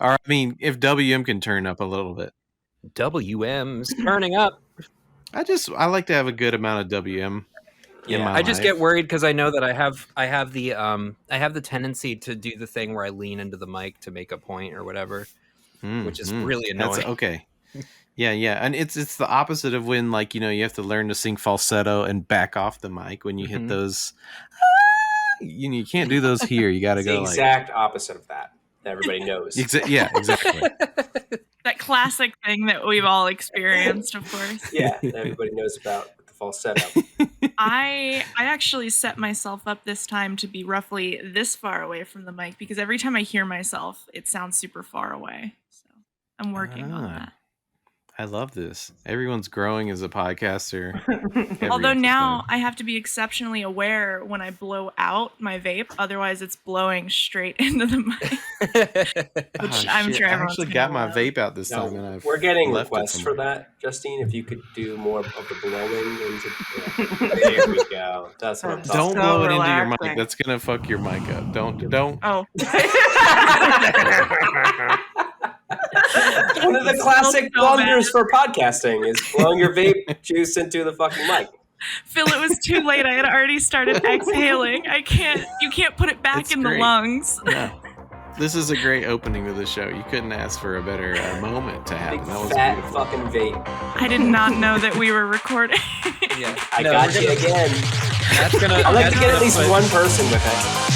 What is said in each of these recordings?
Or I mean, if WM can turn up a little bit. WM's turning up. I like to have a good amount of WM in my life. I just get worried because I know that I have the tendency to do the thing where I lean into the mic to make a point or whatever, which is really annoying. That's okay. Yeah, and it's the opposite of when, like, you have to learn to sing falsetto and back off the mic when you hit those. You can't do those here. You got to go the exact opposite of that everybody knows. Yeah, exactly. That classic thing that we've all experienced, of course. Yeah, that everybody knows about the falsetto. I actually set myself up this time to be roughly this far away from the mic because every time I hear myself, it sounds super far away. So I'm working on that. I love this. Everyone's growing as a podcaster. Although now I have to be exceptionally aware when I blow out my vape. Otherwise, it's blowing straight into the mic. Which I'm sure everyone's I actually got my vape out this time. And we're getting requests for that, Justine. If you could do more of the blowing into... There we go. That's what I'm talking about. Don't blow it into your mic. That's going to fuck your mic up. Don't. Oh. One of the classic blunders for podcasting is blowing your vape juice into the fucking mic. Phil, it was too late. I had already started exhaling. You can't put it back in the lungs. Yeah. This is a great opening to the show. You couldn't ask for a better moment to happen. That was fat beautiful. Fucking vape. I did not know that we were recording. Yeah, I got you again. I'd like to get at least one person with it.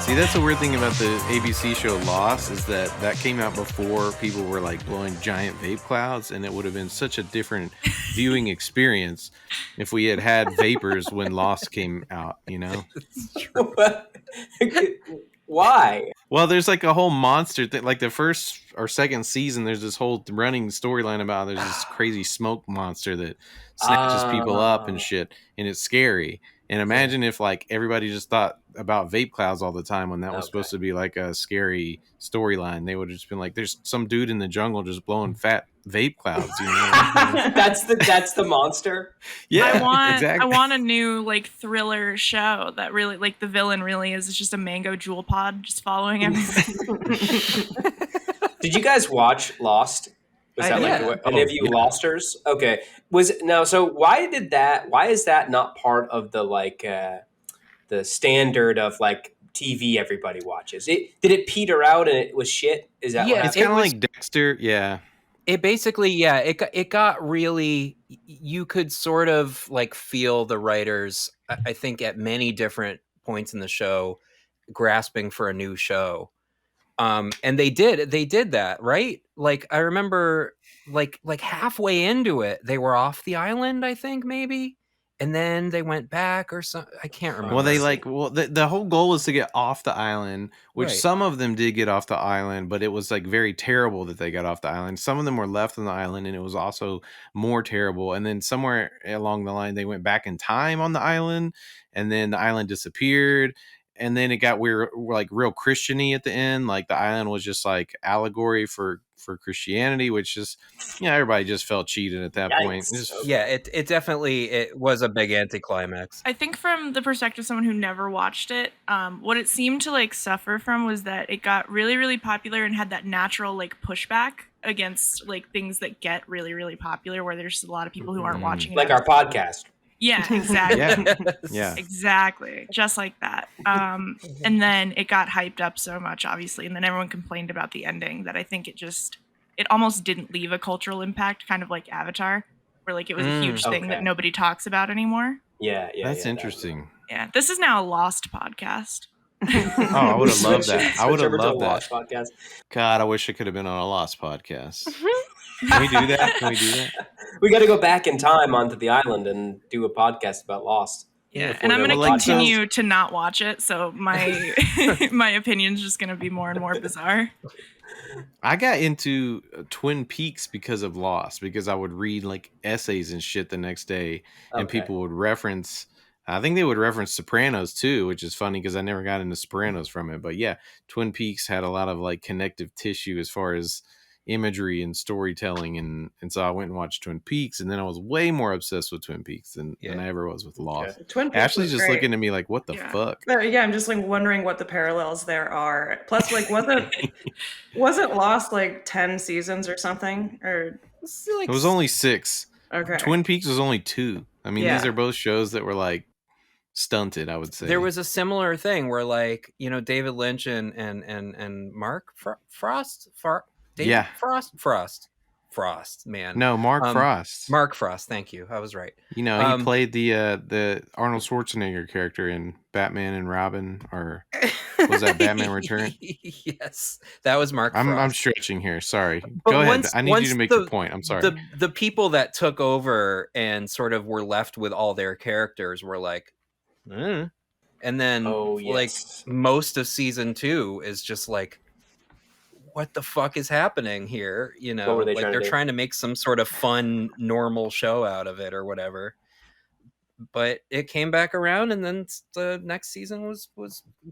See, that's the weird thing about the ABC show Lost is that came out before people were like blowing giant vape clouds, and it would have been such a different viewing experience if we had vapors when Lost came out, Why? Well, there's like a whole monster thing. Like the first or second season, there's this whole running storyline about there's this crazy smoke monster that snatches people up and shit, and it's scary. And imagine if like everybody just thought about vape clouds all the time when that was supposed to be like a scary storyline. They would have just been like, "There's some dude in the jungle just blowing fat vape clouds." That's the monster. Yeah, exactly. I want a new like thriller show that really like the villain really is just a mango jewel pod just following everybody. Did you guys watch Lost? Was that any of you Losters? Okay. So why is that not part of the like the standard of like TV everybody watches? Did it peter out and it was shit? Is that what happened? It's kind of like Dexter, yeah. It basically, it got really, you could sort of like feel the writers, I think at many different points in the show, grasping for a new show. And they did that, right? Like I remember like halfway into it, they were off the island, I think maybe. And then they went back or something. I can't remember. Well, the whole goal was to get off the island, which some of them did get off the island, but it was like very terrible that they got off the island. Some of them were left on the island and it was also more terrible. And then somewhere along the line, they went back in time on the island and then the island disappeared. And then it got weird, like real Christian-y at the end. Like the island was just like allegory for Christianity, which just, everybody just felt cheated at that point. It definitely was a big anticlimax. I think from the perspective of someone who never watched it, what it seemed to like suffer from was that it got really, really popular and had that natural like pushback against like things that get really, really popular, where there's a lot of people who aren't watching it. Like our podcast. Yeah, exactly. Yeah. Exactly. Just like that. And then it got hyped up so much, obviously. And then everyone complained about the ending that I think it almost didn't leave a cultural impact, kind of like Avatar, where like it was a huge thing that nobody talks about anymore. Yeah. That's interesting. Yeah. This is now a Lost podcast. Oh, I would have loved that. I would have loved that. Podcast. God, I wish I could have been on a Lost podcast. Can we do that? We got to go back in time onto the island and do a podcast about Lost. Yeah, and I'm going to continue to not watch it, so my my opinion's just going to be more and more bizarre. I got into Twin Peaks because of Lost, because I would read like essays and shit the next day, and people would reference. I think they would reference Sopranos too, which is funny because I never got into Sopranos from it. But yeah, Twin Peaks had a lot of like connective tissue as far as imagery and storytelling, and so I went and watched Twin Peaks, and then I was way more obsessed with Twin Peaks than I ever was with Lost. Twin Peaks Ashley's just looking at me like, what the fuck? Yeah, I'm just like wondering what the parallels there are. Plus, like, wasn't Lost like 10 seasons or something? Or it was only 6. Okay. Twin Peaks was only 2. I mean, these are both shows that were like stunted, I would say. There was a similar thing where, like, you know, David Lynch and Mark Frost, man. No, Mark Frost. Mark Frost, thank you. I was right. You know, he played the Arnold Schwarzenegger character in Batman and Robin, or was that Batman Return? Yes, that was Mark Frost. I'm stretching here. Sorry. Go ahead. I need you to make your point. I'm sorry. The people that took over and sort of were left with all their characters were like, and then like most of season 2 is just like, what the fuck is happening here? You know, like they're trying to make some sort of fun, normal show out of it or whatever. But it came back around, and then the next season was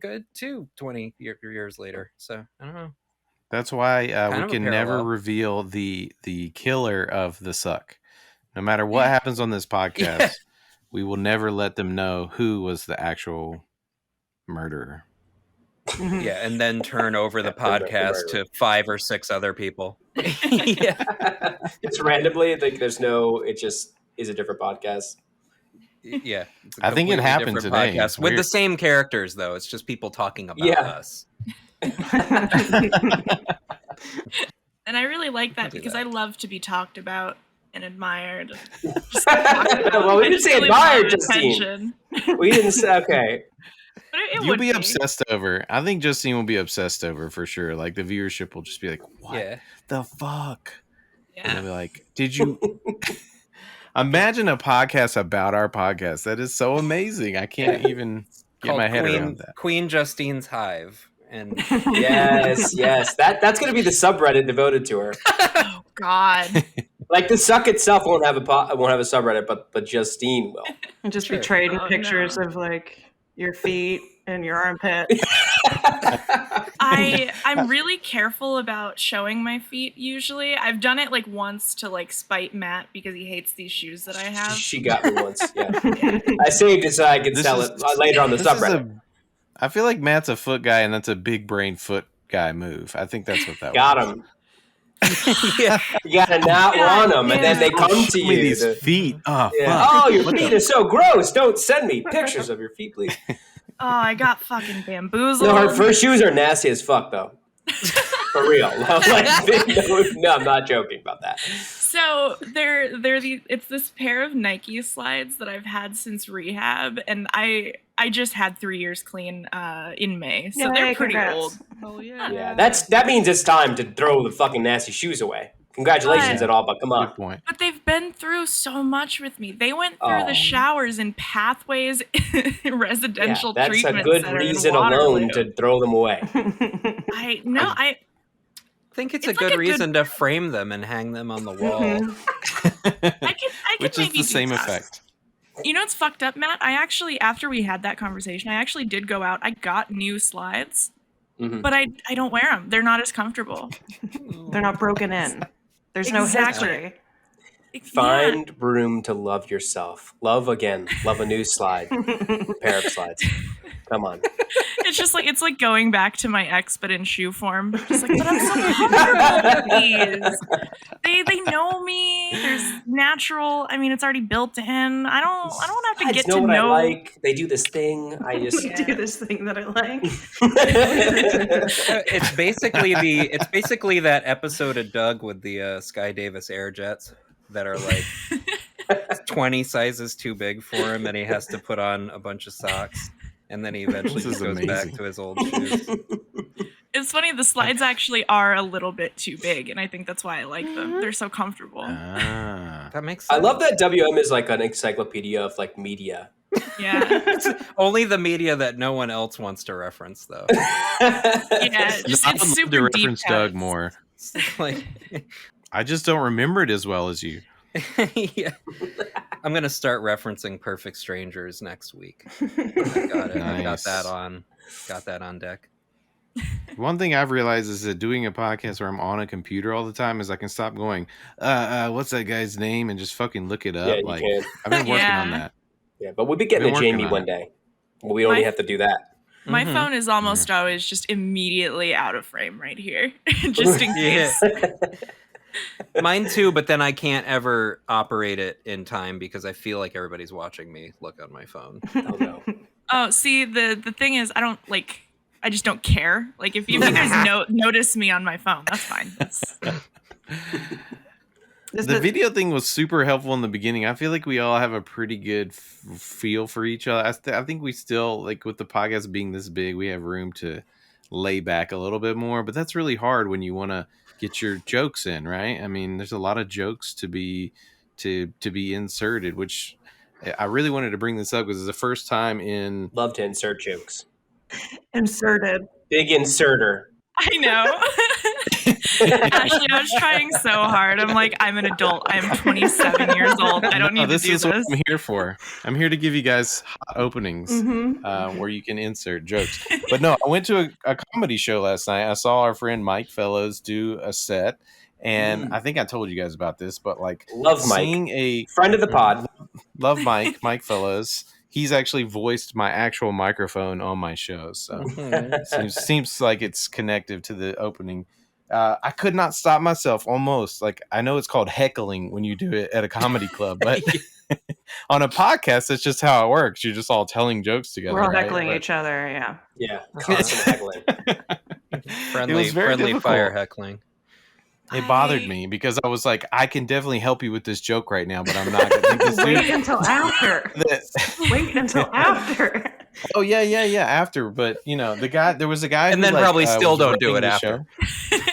good too. 20 years later, so I don't know. That's why we can never reveal the killer of the Succ. No matter what happens on this podcast, we will never let them know who was the actual murderer. Yeah, and then turn over the podcast to 5 or 6 other people. It's randomly, like there's no, it just is a different podcast. Yeah, I think it happened today with the same characters, though. It's just people talking about us. And I really like that because I love to be talked about and admired. Well, we didn't say admired, Justine. We didn't say, okay. You'll be obsessed over. I think Justine will be obsessed over for sure. Like the viewership will just be like, "What the fuck?" Yeah. And they'll be like, "Did you?" Imagine a podcast about our podcast. That is so amazing. I can't even get my head around that. Queen Justine's Hive. And yes. That's going to be the subreddit devoted to her. Oh God. Like the Succ itself won't have a subreddit, but Justine will. And just be trading pictures of like your feet and your armpit. I'm really careful about showing my feet usually. I've done it like once to like spite Matt because he hates these shoes that I have. She got me once, I saved it so I could sell it later on the subreddit. I feel like Matt's a foot guy, and that's a big brain foot guy move. I think that's what that got was. him. You gotta not want them, and then they come to you. These feet. Oh, fuck. Oh, your feet are so gross. Don't send me pictures of your feet, please. Oh, I got fucking bamboozled. No, her first shoes are nasty as fuck, though. For real. No, I'm not joking about that. So it's this pair of Nike slides that I've had since rehab, and I just had 3 years clean in May, so they're pretty old. Oh yeah. Yeah, that means it's time to throw the fucking nasty shoes away. Congratulations at all, but come on. Good point. But they've been through so much with me. They went through the showers and pathways, residential treatment. That's a good reason alone to throw them away. I think it's a good reason to frame them and hang them on the wall. I could Which is the same effect. You know what's fucked up, Matt? I actually, after we had that conversation, I actually did go out. I got new slides, but I don't wear them. They're not as comfortable. They're not broken in. There's no history. Find room to love yourself. Love again. Love a new slide. Pair of slides. Come on. It's just like, it's like going back to my ex, but in shoe form. Just like, but I'm so comfortable with these. They know me. There's natural. I mean, it's already built in. I don't have to get to know. I like. They do this thing. I just do this thing that I like. It's basically that episode of Doug with the Sky Davis Air Jets that are like 20 sizes too big for him, and he has to put on a bunch of socks. And then he eventually just goes back to his old shoes. It's funny, the slides actually are a little bit too big, and I think that's why I like them. They're so comfortable. That makes sense. I love that WM is like an encyclopedia of like media. Yeah. It's only the media that no one else wants to reference, though. Yeah, just, I it's would love super to deep reference Doug cuts. more. Like, I just don't remember it as well as you. yeah. I'm gonna start referencing Perfect Strangers next week. I got it. I got that on deck. One thing I've realized is that doing a podcast where I'm on a computer all the time is I can stop going, what's that guy's name, and just fucking look it up. Yeah, you like can. I've been working on Yeah. that. Yeah, but we'll be getting a Been working Jamie on one it. day. We only have to do that. My phone is almost always just immediately out of frame right here, just in case. Mine too, but then I can't ever operate it in time because I feel like everybody's watching me look on my phone. Oh no. Oh, see, the thing is, I just don't care. Like, if you guys notice me on my phone, that's fine. The video thing was super helpful in the beginning. I feel like we all have a pretty good feel for each other. I think we still, like, with the podcast being this big, we have room to lay back a little bit more. But that's really hard when you want to get your jokes in, right? I mean, there's a lot of jokes to be inserted, which I really wanted to bring this up because it's the first time in. Love to insert jokes. Inserted. Big inserter. I know. Actually, I was trying so hard. I'm like, I'm an adult. I'm 27 years old. I don't need to do this. This is what I'm here for. I'm here to give you guys hot openings where you can insert jokes. But no, I went to a comedy show last night. I saw our friend Mike Fellows do a set. And I think I told you guys about this, but like, love Mike, a friend of the pod. Love Mike Fellows. He's actually voiced my actual microphone on my show, so seems like it's connective to the opening. I could not stop myself. Almost, like, I know it's called heckling when you do it at a comedy club, but on a podcast, that's just how it works. You're just all telling jokes together. We're all right? heckling each other. Yeah, constant heckling. friendly fire heckling. It bothered me because I was like, I can definitely help you with this joke right now, but I'm not going to. Wait until after. Wait until after. Oh yeah, after. But there was a guy, and then probably still don't do it after.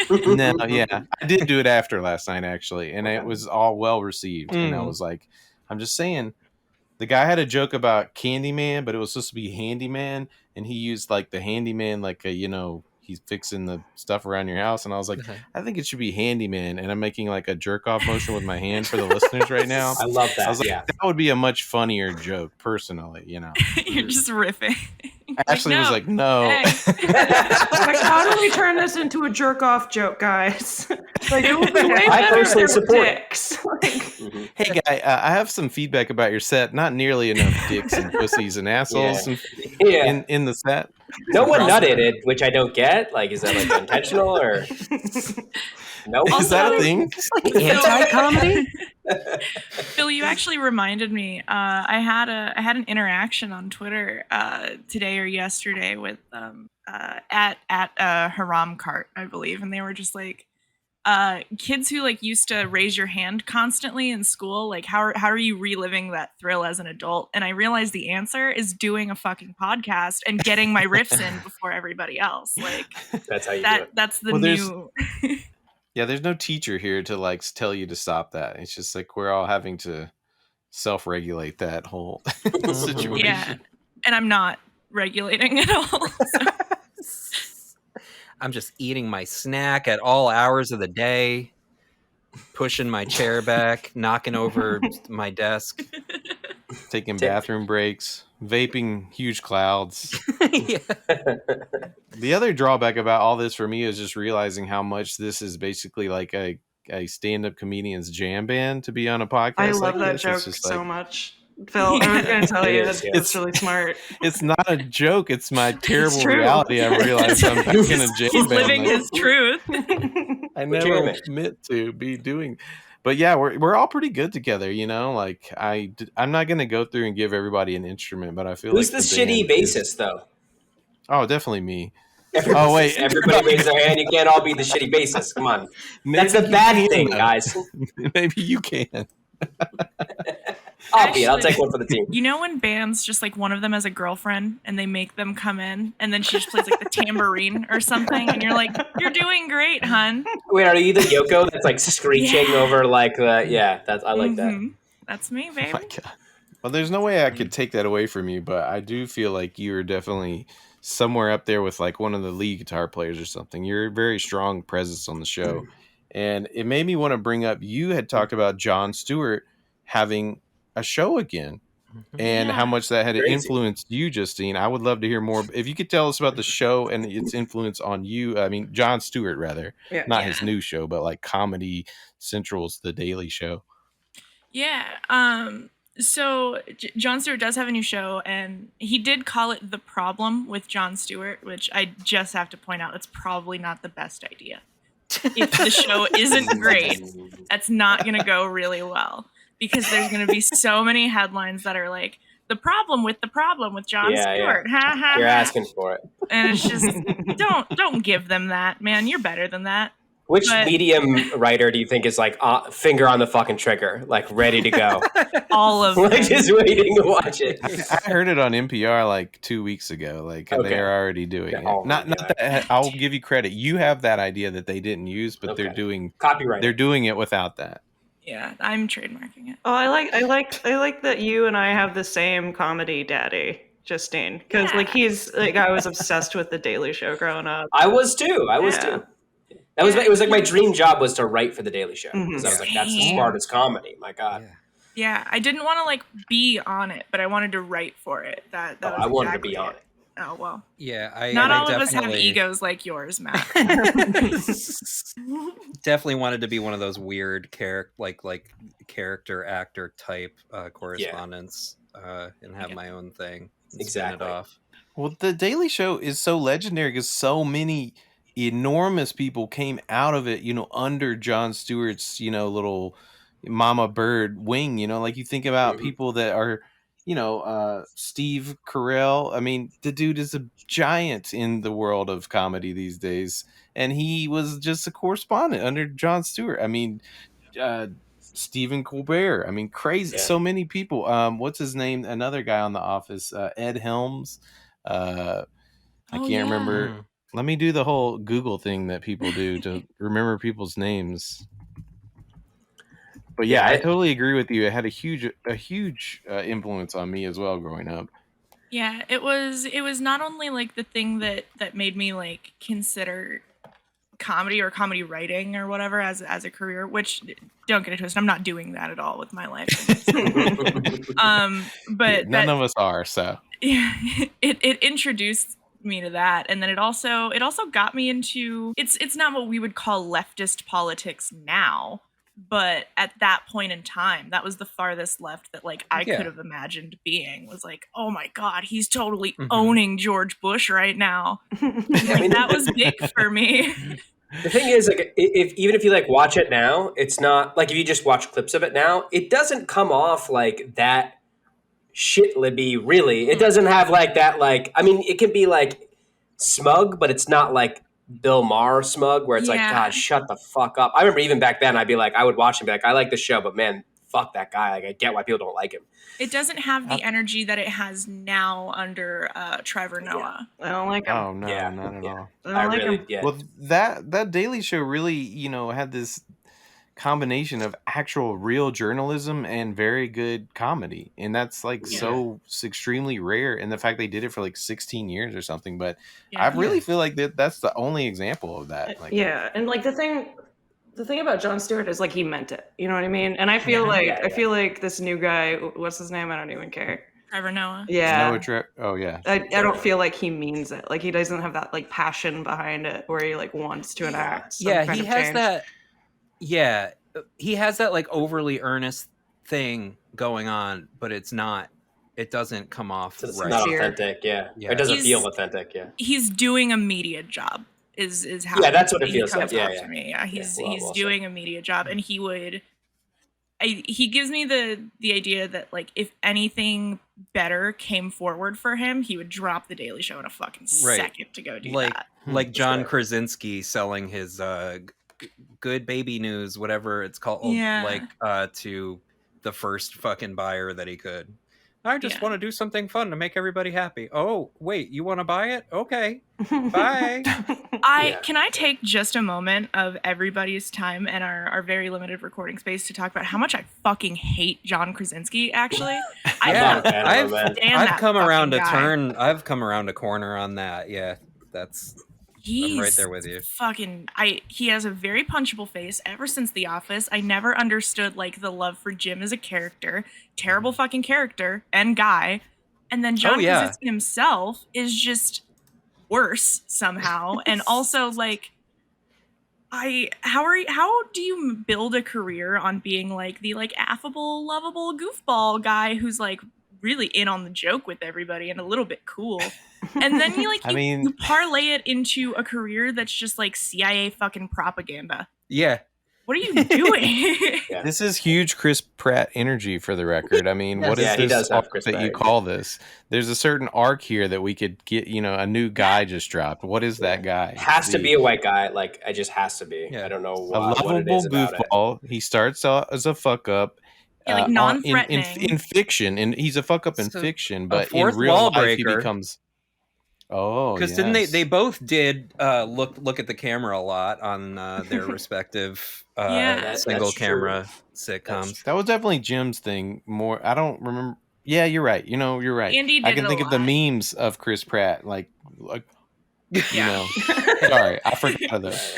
No, yeah, I did do it after last night actually, and it was all well received. And I was like, I'm just saying, the guy had a joke about Candyman, but it was supposed to be Handyman, and he used like the Handyman, like he's fixing the stuff around your house, and I was like, I think it should be Handyman, and I'm making like a jerk off motion with my hand for the listeners right now. I love that. I was like, that would be a much funnier joke, personally. You're just riffing. Ashley was like, no. Hey. Like, how do we turn this into a jerk off joke, guys? Like, it would be way I better personally if they were support dicks. Hey guy, I have some feedback about your set. Not nearly enough dicks and pussies and assholes in the set. No one nutted it, which I don't get. Like, is that like intentional or no? Is that a thing? Like anti-comedy? Phil, you actually reminded me. I had an interaction on Twitter today or yesterday with at Haram Cart, I believe, and they were just like, kids who like used to raise your hand constantly in school, like how are you reliving that thrill as an adult? And I realized the answer is doing a fucking podcast and getting my riffs in before everybody else. Like that's how you do it. That's the new. Yeah, there's no teacher here to like tell you to stop that. It's just like we're all having to self-regulate that whole situation. Yeah, and I'm not regulating at all. So. I'm just eating my snack at all hours of the day, pushing my chair back, knocking over my desk, taking bathroom breaks, vaping huge clouds. Yeah. The other drawback about all this for me is just realizing how much this is basically like a stand-up comedian's jam band to be on a podcast. I love that joke so much. Phil, I was going to tell you, it's really smart. It's not a joke. It's my terrible reality. I realized I'm back in a jam He's band. living his truth. I never meant to be doing. But yeah, we're all pretty good together, Like I'm not going to go through and give everybody an instrument, but I feel who's like the shitty bassist though? Oh, definitely me. Oh wait, everybody raise their hand. You can't all be the shitty bassist. Come on, that's a bad thing, guys. Maybe you can. I'll take one for the team. You know when bands just like one of them has a girlfriend and they make them come in and then she just plays like the tambourine or something and you're like, you're doing great, hun. Wait, are you the Yoko that's like screeching over like I like that. That's me, baby. Oh my God. Well, there's no way I could take that away from you, but I do feel like you're definitely somewhere up there with like one of the lead guitar players or something. You're a very strong presence on the show. And it made me want to bring up, you had talked about Jon Stewart having a show again and how much that had influenced you, Justine. I would love to hear more. If you could tell us about the show and its influence on you. I mean, Jon Stewart, rather, not his new show, but like Comedy Central's The Daily Show. Yeah. So Jon Stewart does have a new show, and he did call it The Problem with Jon Stewart, which I just have to point out, that's probably not the best idea. If the show isn't great, that's not going to go really well, because there's going to be so many headlines that are like, the problem with Jon Stewart. Ha, ha, You're ha. asking for it. And it's just, don't give them that, man. You're better than that. Which Medium writer do you think is like finger on the fucking trigger, like ready to go? All of them. Like just waiting to watch it. I heard it on NPR like 2 weeks ago. Like they're already doing it. Not that I'll give you credit. You have that idea that they didn't use, but they're doing copyright. They're doing it without that. Yeah, I'm trademarking it. Oh, I like that you and I have the same comedy daddy, Justine, because like he's like, I was obsessed with The Daily Show growing up. I was too. That was it was like my dream job was to write for The Daily Show, because I was like, that's the smartest comedy. My God. Yeah, I didn't want to like be on it, but I wanted to write for it. That was I wanted to be on it. Oh well. Yeah, not all of us have egos like yours, Matt. Definitely wanted to be one of those weird character actor type correspondents and have my own thing. And spin it off. Well, The Daily Show is so legendary because so many enormous people came out of it, under Jon Stewart's, little mama bird wing, like you think about people that are, Steve Carell. I mean, the dude is a giant in the world of comedy these days. And he was just a correspondent under Jon Stewart. I mean, Stephen Colbert. I mean, crazy. So many people. What's his name? Another guy on The Office, Ed Helms. I can't remember. Let me do the whole Google thing that people do to remember people's names. But yeah, I totally agree with you. It had a huge influence on me as well growing up. Yeah, it was not only like the thing that made me like consider comedy or comedy writing or whatever as a career, which don't get it twisted, I'm not doing that at all with my life. But none of us are, so yeah, it introduced me to that, and then it also got me into it's not what we would call leftist politics now, but at that point in time, that was the farthest left that like I could have imagined being. Was like, oh my God, he's totally owning George Bush right now. Like, that was big for me. The thing is, like, even if you like watch it now, it's not like if you just watch clips of it now, it doesn't come off like that shit Libby. Really, it doesn't have like that. Like, I mean, it can be like smug, but it's not like Bill Maher smug, where it's like, God, shut the fuck up. I remember even back then, I'd be like, I would watch him, be like, I like the show, but man, fuck that guy. Like, I get why people don't like him. It doesn't have the energy that it has now under Trevor Noah. I don't like him. Oh no, not at all. I don't like him. Well, that Daily Show really, had this combination of actual real journalism and very good comedy, and that's like so extremely rare. And the fact they did it for like 16 years or something, but I really feel like that's the only example of that. Like, and like the thing about Jon Stewart is like he meant it. You know what I mean? And I feel I feel like this new guy, what's his name? I don't even care. Trevor Noah. Yeah. Oh yeah. I don't feel like he means it. Like he doesn't have that like passion behind it where he like wants to enact some kind he of has change. that. Yeah, he has that like overly earnest thing going on, but it's not. It doesn't come off it's right. Not authentic. Yeah. It doesn't feel authentic. Yeah. He's doing a media job. Is how that's what it feels like. To me. Yeah, he's doing a media job, and he gives me the idea that like if anything better came forward for him, he would drop The Daily Show in a fucking second to go do that. Like John Krasinski selling his Good Baby News, whatever it's called, to the first fucking buyer that he could. I just want to do something fun to make everybody happy. Oh, wait, you want to buy it? Okay. Bye. Can I take just a moment of everybody's time and our very limited recording space to talk about how much I fucking hate John Krasinski, actually? I've come around a turn. I've come around a corner on that. Yeah, I'm right there with you. He has a very punchable face ever since The Office. I never understood like the love for Jim as a character. Terrible fucking character and guy. And then John Krasinski himself is just worse somehow. And also like how do you build a career on being like the like affable, lovable goofball guy who's like really in on the joke with everybody and a little bit cool, and then you parlay it into a career that's just like CIA fucking propaganda. Yeah. What are you doing? This is huge Chris Pratt energy, for the record. I mean, what is this arc that you call this? There's a certain arc here that we could get, a new guy just dropped. What is that guy? Has to be a white guy. Like, it just has to be. Yeah. I don't know a lovable goofball. He starts out as a fuck up. Like non-threatening. In fiction, and he's a fuck up in fiction, but in real life he becomes... Oh, because didn't they both did look at the camera a lot on their respective single camera sitcoms. That was definitely Jim's thing. More, I don't remember. Yeah, you're right. You're right. Andy did I can think of the memes of Chris Pratt, like Sorry, I forgot of those.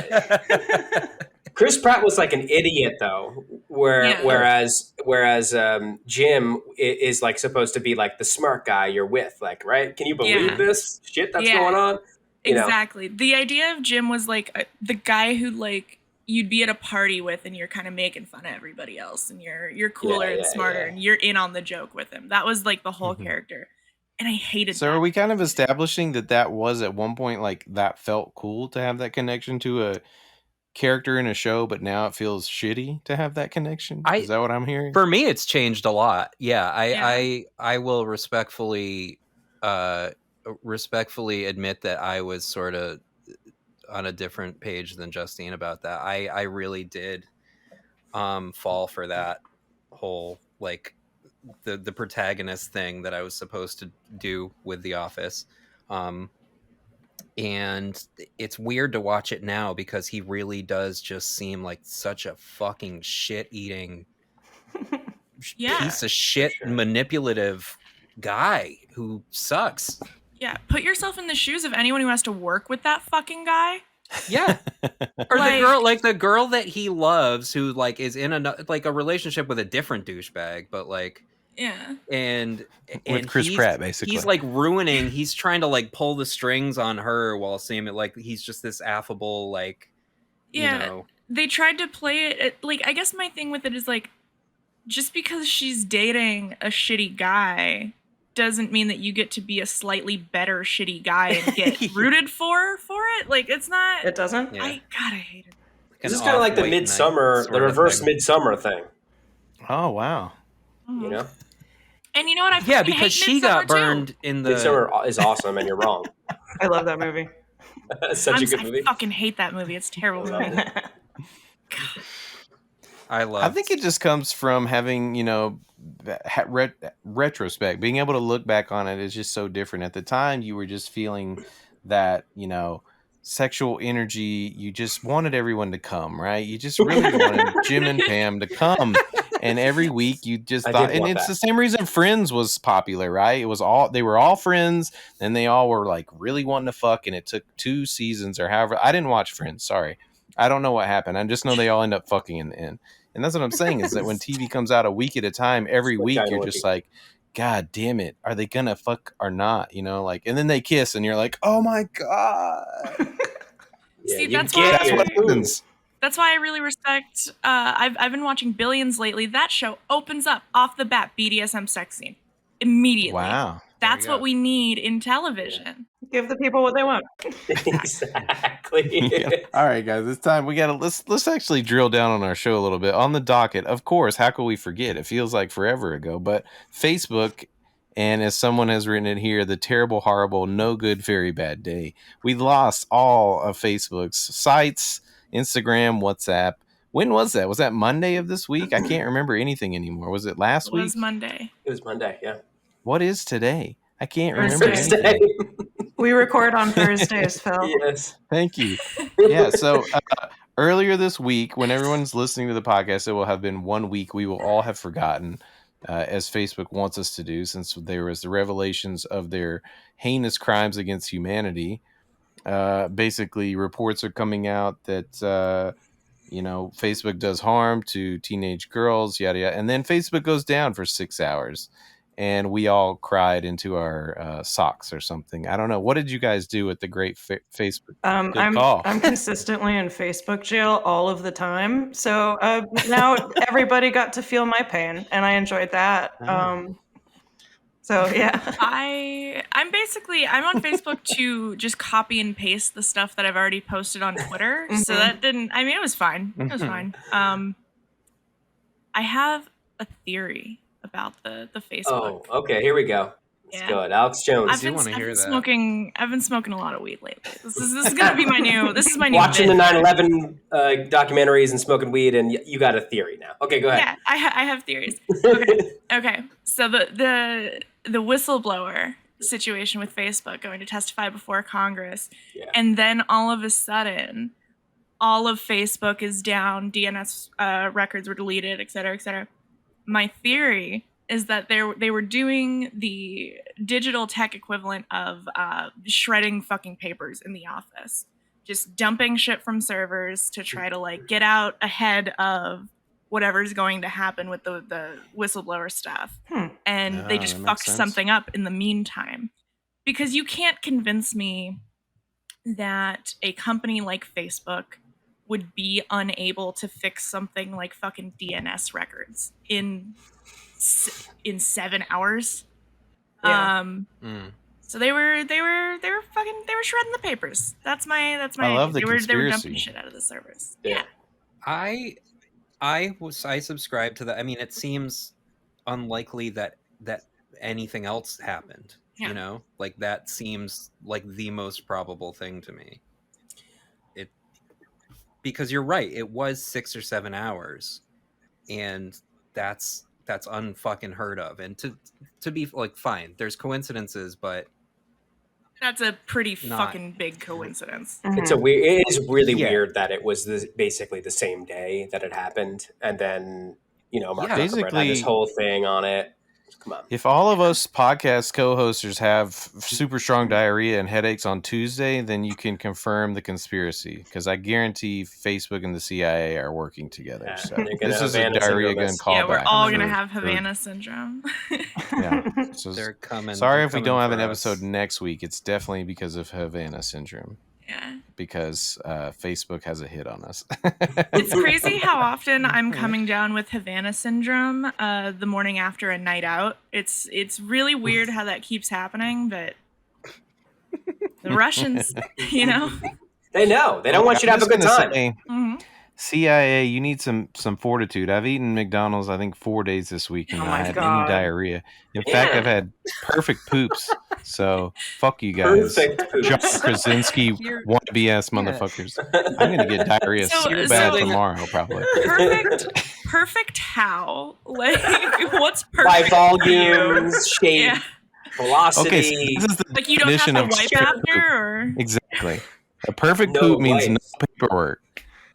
Chris Pratt was like an idiot though, whereas Jim is like supposed to be like the smart guy you're with, like, right? Can you believe this shit that's going on? Exactly. The idea of Jim was like the guy who like you'd be at a party with and you're kind of making fun of everybody else and you're cooler and smarter and you're in on the joke with him. That was like the whole character. And I hated that. So are we kind of establishing that was at one point like that felt cool to have that connection to a character in a show, but now it feels shitty to have that connection? Is that what I'm hearing? For me, it's changed a lot. Yeah, I will respectfully admit that I was sort of on a different page than Justine about that. I really did fall for that whole like the protagonist thing that I was supposed to do with The Office. And it's weird to watch it now because he really does just seem like such a fucking shit-eating piece of shit, manipulative guy who sucks. Yeah, put yourself in the shoes of anyone who has to work with that fucking guy. Yeah. Or the girl that he loves who like is in a relationship with a different douchebag, but like and with Chris Pratt, basically. He's like he's trying to like pull the strings on her while seeing it like he's just this affable, like, They tried to play it like, I guess my thing with it is like, just because she's dating a shitty guy doesn't mean that you get to be a slightly better shitty guy and get rooted for it. Like, it's not. It doesn't? I hate it. This is kind of like the the reverse Midsummer thing. Oh, wow. You know? And you know what? Because she got burned in the... Midsummer is awesome, and you're wrong. I love that movie. It's such a good movie. I fucking hate that movie. It's a terrible movie. I think it just comes from having, retrospect. Being able to look back on it is just so different. At the time, you were just feeling that, sexual energy. You just wanted everyone to come, right? You just really wanted Jim and Pam to come. And every week you just thought, and it's the same reason Friends was popular, right? They were all friends. Then they all were like really wanting to fuck. And it took 2 seasons or however. I didn't watch Friends. Sorry. I don't know what happened. I just know they all end up fucking in the end. And that's what I'm saying is that when TV comes out a week at a time, every week you're just like, God damn it. Are they going to fuck or not? And then they kiss and you're like, oh my God. See, that's what happens. That's why I really respect. I've been watching Billions lately. That show opens up off the bat BDSM sex scene immediately. Wow, that's what we need in television. Give the people what they want. Exactly. All right, guys, it's time. We gotta let's actually drill down on our show a little bit. On the docket, of course. How could we forget? It feels like forever ago, but Facebook. And as someone has written it here, the terrible, horrible, no good, very bad day. We lost all of Facebook's sites. Instagram, WhatsApp. When was that? Was that Monday of this week? I can't remember anything anymore. Was it last week? It was Monday. It was Monday, yeah. What is today? I can't remember Thursday. anything. We record on Thursdays, Phil. Yes. Thank you. Yeah, so earlier this week, when everyone's listening to the podcast, it will have been 1 week. We will all have forgotten, as Facebook wants us to do, since there was the revelations of their heinous crimes against humanity. Basically, reports are coming out that Facebook does harm to teenage girls, yada yada, and then Facebook goes down for 6 hours, and we all cried into our socks or something. I don't know. What did you guys do with the great Facebook? I'm consistently in Facebook jail all of the time, so now everybody got to feel my pain, and I enjoyed that. So yeah, I'm on Facebook to just copy and paste the stuff that I've already posted on Twitter. So that didn't. I mean, it was fine. It was fine. I have a theory about the Facebook. Oh, okay. Here we go. Let's go. Alex Jones. I've been smoking a lot of weed lately. This is gonna be my new. This is my new. Watching the 9/11 documentaries and smoking weed, and you got a theory now. Okay, go ahead. Yeah, I have theories. Okay. So the whistleblower situation with Facebook going to testify before Congress, and then all of a sudden, all of Facebook is down. DNS records were deleted, et cetera, et cetera. My theory is that they were doing the digital tech equivalent of shredding fucking papers in the office, just dumping shit from servers to try to like get out ahead of whatever's going to happen with the whistleblower stuff. And they just fucked something up in the meantime. Because you can't convince me that a company like Facebook would be unable to fix something like fucking DNS records in 7 hours. So they were shredding the papers. That's my I love the they were conspiracy. dumping shit out of the servers. Yeah. I subscribe to that. I mean, it seems unlikely that anything else happened. Yeah. You know, like that seems like the most probable thing to me. Because you're right, it was 6 or 7 hours, and that's unfucking heard of. And to be like, fine, there's coincidences, but that's a pretty fucking big coincidence. It is really weird that it was basically the same day that it happened, and then Mark Zuckerberg had this whole thing on it. Come on. If all of us podcast co-hosters have super strong diarrhea and headaches on Tuesday, then you can confirm the conspiracy, because I guarantee Facebook and the CIA are working together. Yeah, so this is a diarrhea gun callback. Yeah, we're all gonna have Havana syndrome. Yeah, so they're coming. Sorry if we don't have an episode next week. It's definitely because of Havana syndrome. Yeah. Because Facebook has a hit on us. It's crazy how often I'm coming down with Havana syndrome the morning after a night out. It's really weird how that keeps happening, but the Russians, they know. They don't want you to have a good time. CIA, you need some fortitude. I've eaten McDonald's, I think, 4 days this week, and I had any diarrhea. In fact, I've had perfect poops. So fuck you guys, John Krasinski, wannabe ass motherfuckers. I'm gonna get diarrhea so bad tomorrow, probably. Perfect how? Like, what's perfect? By volumes, shape, velocity. Okay, so this is the like you don't have to wipe after, or exactly. A perfect poop means no paperwork.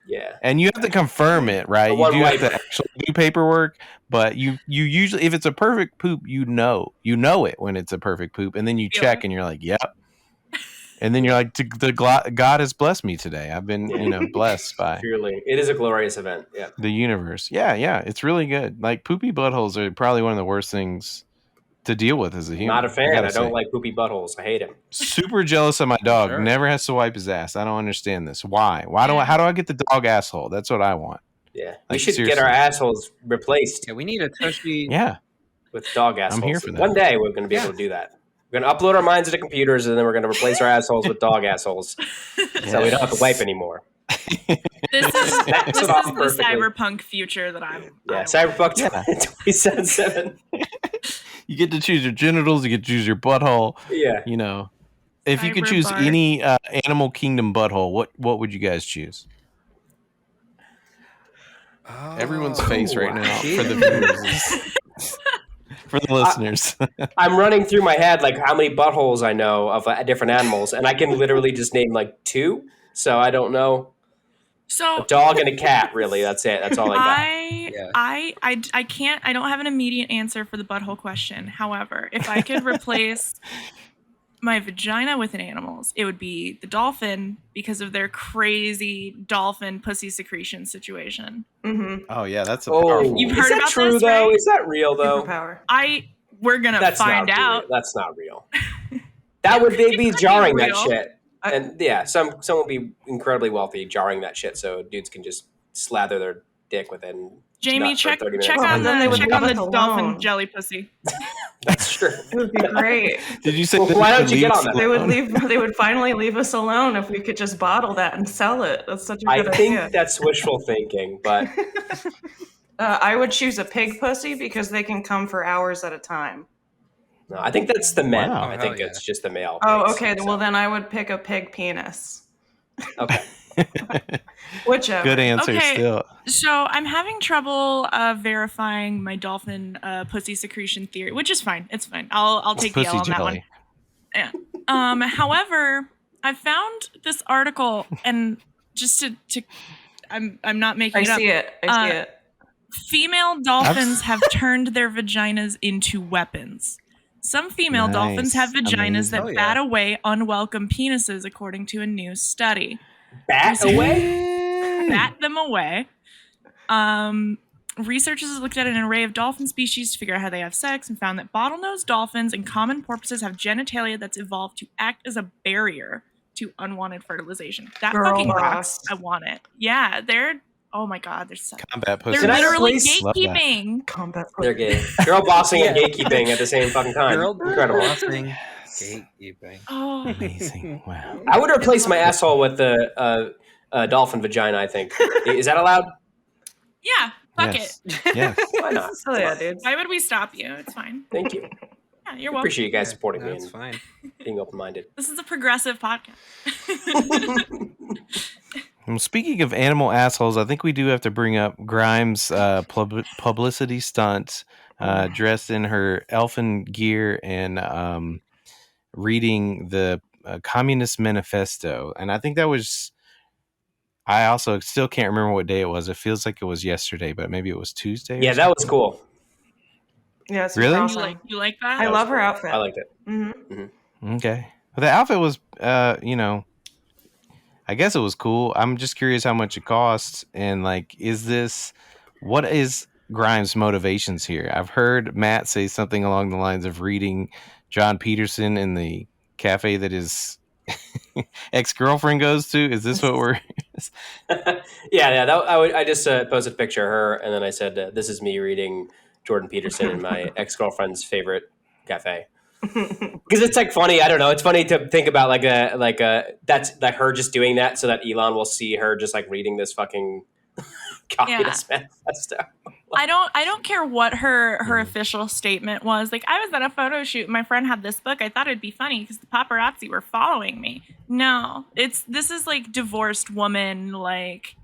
Yeah, and you have to confirm it, right? You do have to actually do paperwork, but you usually, if it's a perfect poop, you know it when it's a perfect poop, and then you check and you're like, yep, and then you're like, God has blessed me today. I've been blessed by. Truly, it is a glorious event. Yeah, the universe. Yeah, it's really good. Like poopy buttholes are probably one of the worst things to deal with as a human. Not a fan. I don't like poopy buttholes. I hate him. Super jealous of my dog. Sure. Never has to wipe his ass. I don't understand this. Why? How do I get the dog asshole? That's what I want. Yeah. Like, we should seriously get our assholes replaced. Yeah, we need a tushy. Yeah. With dog assholes. I'm here for that. One day we're going to be able to do that. We're going to upload our minds into computers, and then we're going to replace our assholes with dog assholes. So we don't have to wipe anymore. This is the cyberpunk future that I'm. Yeah, cyberpunk 2077. You get to choose your genitals. You get to choose your butthole. Yeah. If you could choose any Animal Kingdom butthole, what would you guys choose? Everyone's face right now for the viewers. for the listeners. I'm running through my head like how many buttholes I know of different animals, and I can literally just name like 2. So I don't know. So a dog and a cat, really. That's it. That's all I got. I can't. I don't have an immediate answer for the butthole question. However, if I could replace my vagina with an animal's, it would be the dolphin because of their crazy dolphin pussy secretion situation. Mm-hmm. Oh yeah, that's a powerful. You've heard Is that about true this, though? right? Is that real though? Superpower. We're gonna find out. That's not real. That would they be jarring that shit. And yeah, some will be incredibly wealthy jarring that shit so dudes can just slather their dick within. Jamie, check on check on the dolphin jelly pussy. That's true. It would be great. Did you say? Well, why don't you get on that? They would finally leave us alone if we could just bottle that and sell it. That's such a good idea. I think that's wishful thinking, but I would choose a pig pussy because they can come for hours at a time. No, I think that's the men. Wow. I think it's just the male. Oh, pigs, okay. so. Well, then I would pick a pig penis. Okay. Whichever. Good answer. Okay. Still. So I'm having trouble verifying my dolphin pussy secretion theory, which is fine. It's fine. I'll take the L on that one. Yeah. However, I found this article, and just to I'm not making it up. I see it. Female dolphins have turned their vaginas into weapons. Some female dolphins have vaginas that bat away unwelcome penises, according to a new study. Bat them away. Researchers have looked at an array of dolphin species to figure out how they have sex and found that bottlenose dolphins and common porpoises have genitalia that's evolved to act as a barrier to unwanted fertilization. That fucking rocks. I want it. Yeah, they're. Oh my god, they're combat pussy. They're literally gatekeeping. Combat pussy. They're gay. Girl bossing and gatekeeping at the same fucking time. Incredible. Bossing, gatekeeping. Oh, amazing! Wow. I would replace my asshole with the dolphin vagina. I think. Is that allowed? Yeah. Fuck it. Yes. Why not? Oh yeah, dude. Why would we stop you? It's fine. Thank you. Yeah, you're welcome. Appreciate you guys supporting me That's and fine. being open-minded. This is a progressive podcast. Well, speaking of animal assholes, I think we do have to bring up Grimes' publicity stunt, dressed in her elfin gear and reading the Communist Manifesto. And I think that was. I also still can't remember what day it was. It feels like it was yesterday, but maybe it was Tuesday. Yeah, that was cool. Yeah, it's really awesome. You like that? I love her outfit. I liked it. Mm-hmm. Mm-hmm. Okay, well, the outfit was, I guess it was cool. I'm just curious how much it costs, and like, what is Grimes' motivations here? I've heard Matt say something along the lines of reading John Peterson in the cafe that his ex-girlfriend goes to. Is this what we're? Yeah. I just posted a picture of her, and then I said, "This is me reading Jordan Peterson in my ex-girlfriend's favorite cafe." Because it's like funny. I don't know. It's funny to think about that's like her just doing that so that Elon will see her just like reading this fucking Communist Manifesto. I don't care what her official statement was. Like, I was at a photo shoot and my friend had this book. I thought it'd be funny because the paparazzi were following me. No, this is like divorced woman, like,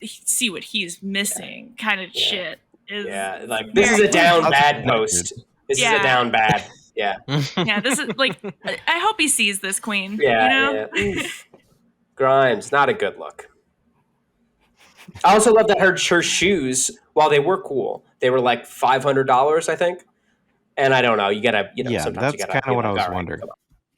see what he's missing kind of shit. Like this is a down bad post. This is a down bad. Yeah. Yeah, this is like, I hope he sees this, queen. Yeah. Grimes, not a good look. I also love that her shoes, while they were cool, they were like $500, I think. And I don't know, you gotta, sometimes you gotta. That's kind of what I was wondering.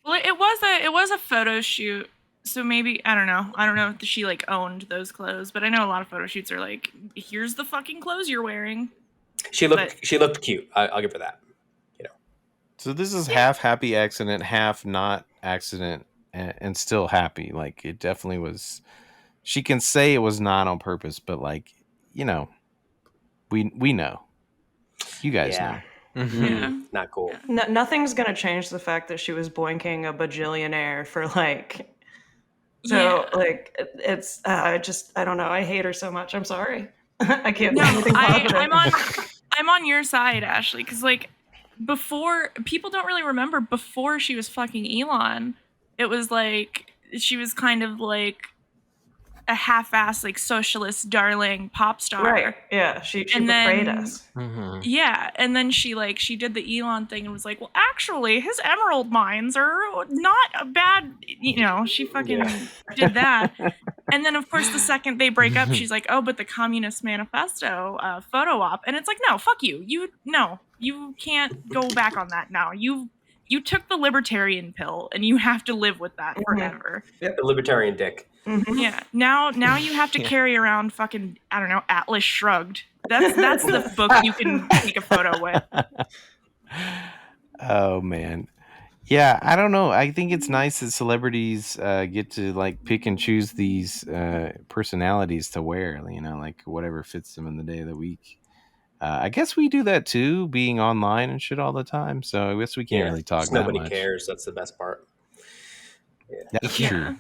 Well, it was a photo shoot, so maybe I don't know if she like owned those clothes, but I know a lot of photo shoots are like, here's the fucking clothes you're wearing. She looked cute. I'll give her that. So this is half happy accident, half not accident, and still happy. Like, it definitely was. She can say it was not on purpose, but like, we know. You guys know. Mm-hmm. Yeah. Not cool. Nothing's gonna change the fact that she was boinking a bajillionaire for like. So like it's I don't know. I hate her so much. I'm sorry. I can't do anything positive. I'm on your side, Ashley, because like. Before, people don't really remember, before she was fucking Elon, it was like she was kind of like a half-assed like socialist darling pop star. Right. Yeah. She betrayed us. Mm-hmm. Yeah, and then she did the Elon thing and was like, well, actually, his emerald mines are not a bad. She fucking did that. And then, of course, the second they break up, she's like, oh, but the Communist Manifesto photo op. And it's like, no, fuck you. You can't go back on that now. You took the libertarian pill, and you have to live with that forever. Yeah, the libertarian dick. Mm-hmm. Yeah. Now you have to carry around fucking, I don't know, Atlas Shrugged. That's the book you can take a photo with. Oh man. Yeah, I don't know. I think it's nice that celebrities get to pick and choose these personalities to wear, whatever fits them in the day of the week. I guess we do that too, being online and shit all the time. So I guess we can't really talk that nobody much. cares. That's the best part. Yeah. That's true.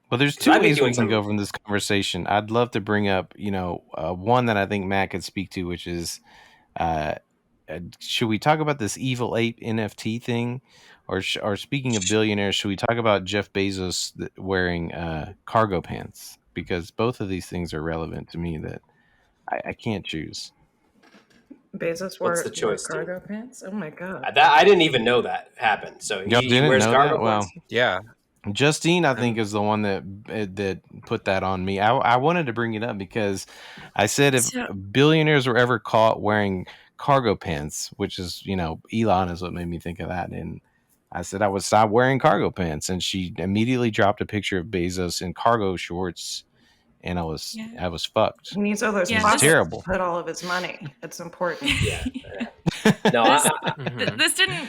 Well, there's two ways we can go from this conversation. I'd love to bring up, one that I think Matt could speak to, which is, should we talk about this Evil Ape NFT thing, or speaking of billionaires, should we talk about Jeff Bezos wearing cargo pants? Because both of these things are relevant to me that I can't choose. Bezos wore cargo pants. Oh my god! I didn't even know that happened. So he wears cargo pants. Well, yeah. Justine, I think, is the one that put that on me. I wanted to bring it up because I said if billionaires were ever caught wearing cargo pants, which is, Elon is what made me think of that. And I said I would stop wearing cargo pants. And she immediately dropped a picture of Bezos in cargo shorts. And I was fucked. He needs all those pockets to put all of his money. It's important. No,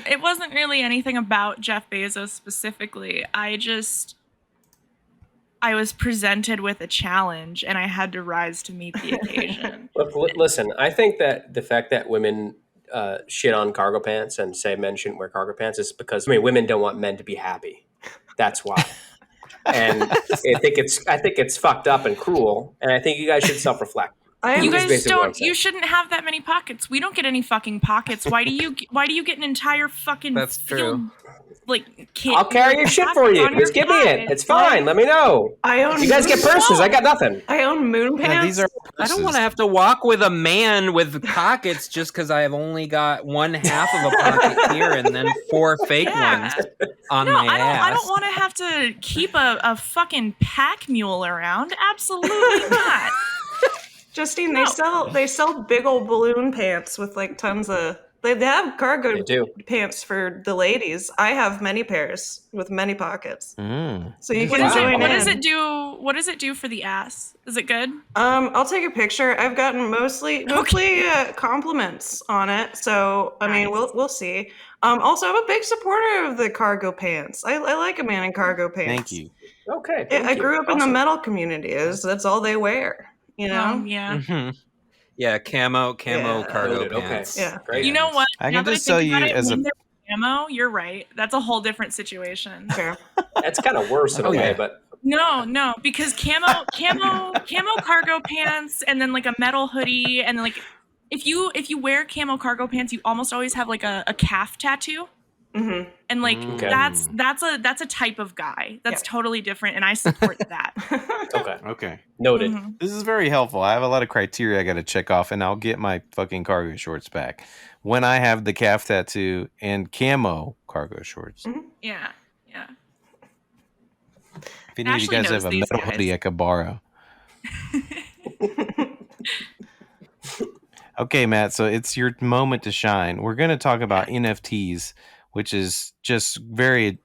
it wasn't really anything about Jeff Bezos specifically. I was presented with a challenge and I had to rise to meet the occasion. Look, listen, I think that the fact that women shit on cargo pants and say men shouldn't wear cargo pants is because women don't want men to be happy. That's why. And I think it's fucked up and cruel, and I think you guys should self-reflect. You guys don't. You shouldn't have that many pockets. We don't get any fucking pockets. Why do you get an entire fucking? That's true. Kit. I'll carry your shit for you. Just give me it. It's fine. Let me know. You guys get purses. I got nothing. I own moon pants. These are I don't want to have to walk with a man with pockets just because I have only got one half of a pocket here and then 4 fake ones on my ass. I don't want to have to keep a fucking pack mule around. Absolutely not. Justine, they sell big old balloon pants with tons of. They have cargo pants for the ladies. I have many pairs with many pockets. So you can join in. What does it do? What does it do for the ass? Is it good? I'll take a picture. I've gotten mostly compliments on it. So I mean, we'll see. Also, I'm a big supporter of the cargo pants. I like a man in cargo pants. Thank you. Okay. I grew up in the metal community. That's all they wear. Yeah. Mm-hmm. Yeah, camo cargo pants. Yeah. Great. You know what? I can just tell you as a camo, you're right. That's a whole different situation. Fair. That's kind of worse in a way, but no, because camo cargo pants and then a metal hoodie and then if you wear camo cargo pants, you almost always have a calf tattoo. Mm-hmm. And that's a type of guy. That's totally different, and I support that. Okay. Noted. Mm-hmm. This is very helpful. I have a lot of criteria I got to check off, and I'll get my fucking cargo shorts back when I have the calf tattoo and camo cargo shorts. Mm-hmm. Yeah. If any of you guys have a metal hoodie I could borrow. Okay, Matt. So it's your moment to shine. We're going to talk about NFTs, which is just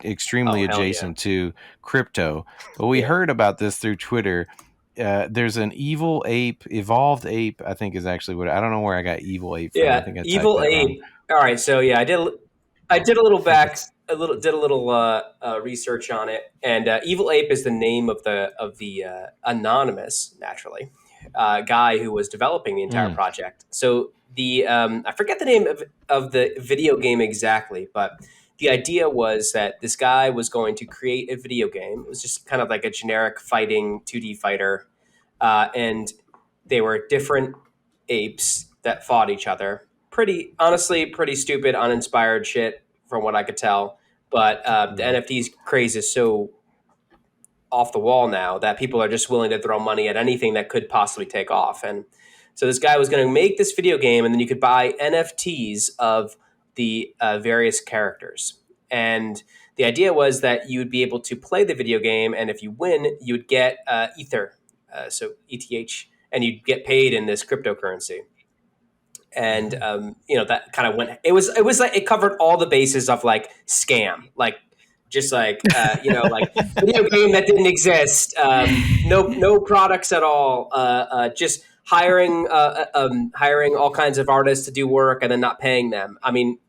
extremely adjacent to crypto. But we heard about this through Twitter. There's an evolved ape, I think is actually what, I don't know where I got evil ape from. Yeah, I think I evil ape. All right, so I did a little research on it, and evil ape is the name of the anonymous, naturally, guy who was developing the entire project. So the I forget the name of the video game exactly, but the idea was that this guy was going to create a video game. It was just kind of like a generic fighting 2D fighter, and they were different apes that fought each other. Pretty stupid, uninspired shit from what I could tell. But the NFTs craze is so off the wall now that people are just willing to throw money at anything that could possibly take off. And so this guy was going to make this video game, and then you could buy NFTs of the various characters. And the idea was that you would be able to play the video game, and if you win, you would get Ether, so ETH, and you'd get paid in this cryptocurrency. And that kind of went. It was like it covered all the bases of like scam, like just like like video game that didn't exist, no products at all, just hiring all kinds of artists to do work and then not paying them. I mean,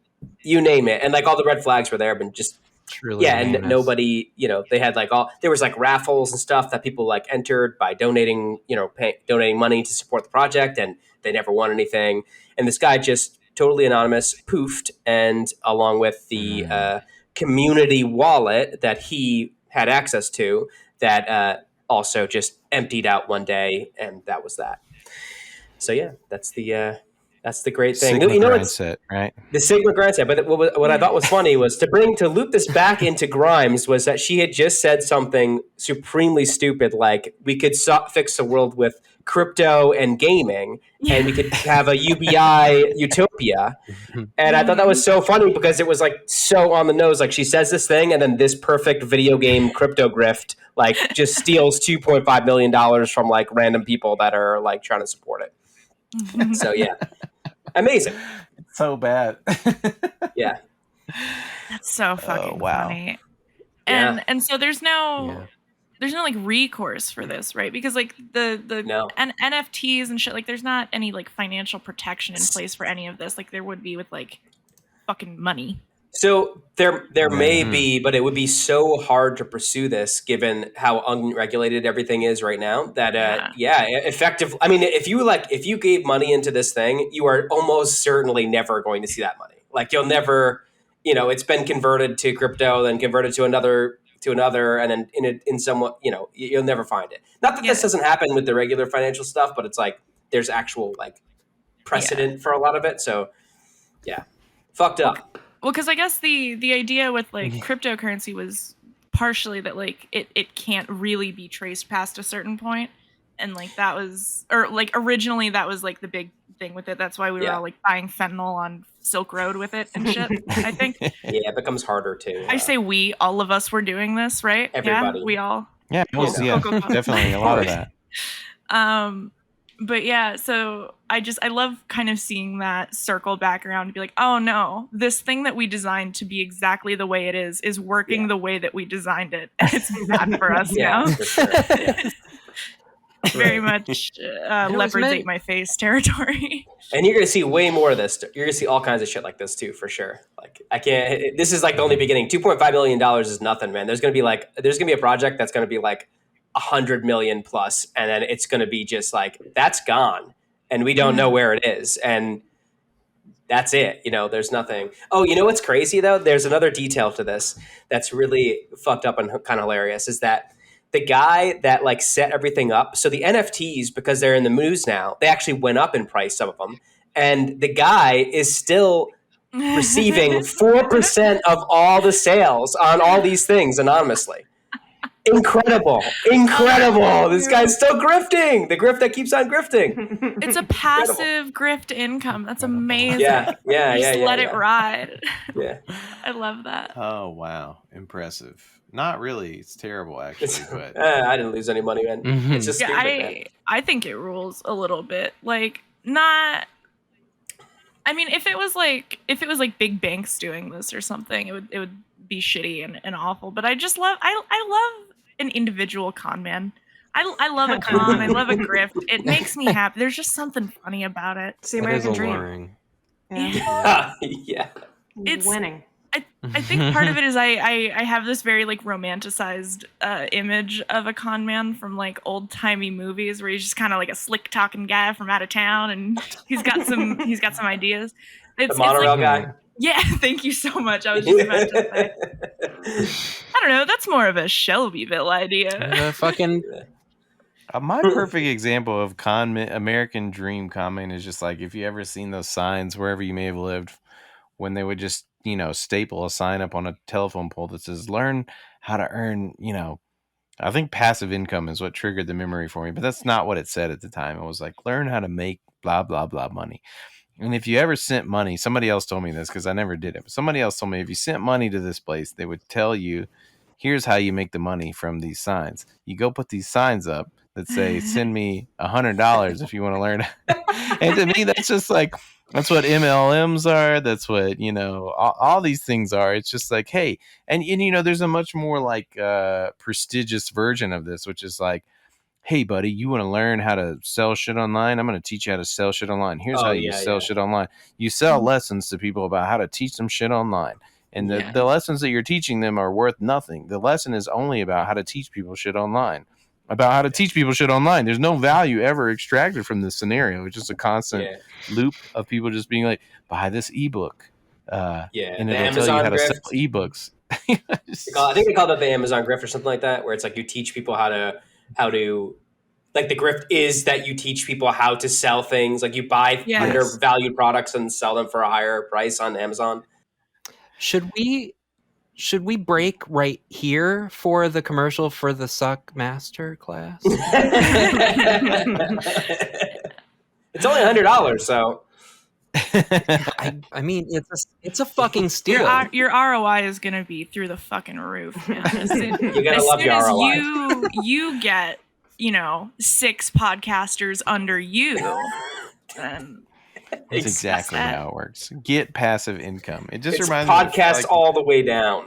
you name it, and like all the red flags were there, but just truly heinous. And nobody, they had like there was like raffles and stuff that people like entered by donating money to support the project, and they never won anything. And this guy just totally anonymous poofed, and along with the community wallet that he had access to, that also just emptied out one day, and that was that. So yeah, that's the great thing. Sigma grind set, right? The Sigma grind set. But what I thought was funny was to loop this back into Grimes was that she had just said something supremely stupid, like we could fix the world with crypto and gaming, and we could have a UBI utopia. And I thought that was so funny because it was like so on the nose. Like she says this thing, and then this perfect video game crypto grift like just steals $2.5 million from like random people that are like trying to support it. So yeah. Amazing. So bad. Yeah. That's so fucking funny. And so there's no like recourse for this, right? Because like the NFTs and shit, like there's not any like financial protection in place for any of this, like there would be with like fucking money. So there may be, but it would be so hard to pursue this given how unregulated everything is right now. That effective. I mean, if you gave money into this thing, you are almost certainly never going to see that money. Like you'll never, it's been converted to crypto, then converted to another, and then in somewhat, you'll never find it. Not that this doesn't happen with the regular financial stuff, but it's like there's actual like precedent for a lot of it. So yeah, fucked up. Well, because I guess the idea with like cryptocurrency was partially that like it can't really be traced past a certain point, and like that was, or like originally that was like the big thing with it. That's why we were all like buying fentanyl on Silk Road with it and shit. I think. Yeah, it becomes harder too. I say all of us were doing this, right? Everybody. Yeah, we all. Yeah, definitely a lot of that. But yeah, so I love kind of seeing that circle back around to be like, oh no, this thing that we designed to be exactly the way it is working the way that we designed it. And it's bad for us now. For sure. Yeah. Very much leopards ate my face territory. And you're going to see way more of this. You're going to see all kinds of shit like this too, for sure. Like this is like the only beginning. $2.5 million is nothing, man. There's going to be a project that's going to be like 100 million plus, and then it's going to be just like that's gone and we don't know where it is, and that's it. There's nothing. Oh, what's crazy though, there's another detail to this that's really fucked up and kind of hilarious, is that the guy that like set everything up, so the NFTs, because they're in the news now, they actually went up in price, some of them, and the guy is still receiving 4% of all the sales on all these things anonymously. Incredible. This guy's still grifting. The grift that keeps on grifting. It's a passive grift income. That's amazing. Yeah. Let it ride. Yeah. I love that. Oh, wow. Impressive. Not really. It's terrible, actually. But I didn't lose any money, man. Mm-hmm. It's just stupid, man. I think it rules a little bit. Like, not... I mean, if it was like big banks doing this or something, it would be shitty and awful. But I just love I love an individual con man. I love a con. I love a grift. It makes me happy. There's just something funny about it. It's the American dream. Yeah. It's winning. I think part of it is I have this very like romanticized image of a con man from like old timey movies where he's just kind of like a slick talking guy from out of town, and he's got some ideas. The monorail guy. Yeah, thank you so much. I was just about to say. I don't know. That's more of a Shelbyville idea. My perfect example of American dream comment is just like, if you ever seen those signs wherever you may have lived, when they would just staple a sign up on a telephone pole that says, learn how to earn I think passive income is what triggered the memory for me, but that's not what it said at the time. It was like, learn how to make blah, blah, blah money. And if you ever sent money, somebody else told me this because I never did it, but somebody else told me if you sent money to this place, they would tell you, here's how you make the money from these signs. You go put these signs up that say, send me $100 if you want to learn. And to me, that's just like, that's what MLMs are. That's what, all these things are. It's just like, hey, and there's a much more like prestigious version of this, which is like, hey, buddy, you want to learn how to sell shit online? I'm going to teach you how to sell shit online. Here's how you sell shit online. You sell lessons to people about how to teach them shit online. And the lessons that you're teaching them are worth nothing. The lesson is only about how to teach people shit online. There's no value ever extracted from this scenario. It's just a constant loop of people just being like, buy this ebook. And it'll tell you how to sell ebooks. I think they called it the Amazon grift or something like that, where it's like you teach people how to like the grift is that you teach people how to sell things. Like you buy undervalued products and sell them for a higher price on Amazon. Should we break right here for the commercial for the Succ master class? It's only $100, so I mean, it's a fucking steal. Your ROI is gonna be through the fucking roof. Man. You gotta love your ROI. You get 6 podcasters under you. That's exactly how it works. Get passive income. It just reminds me podcast all the way down.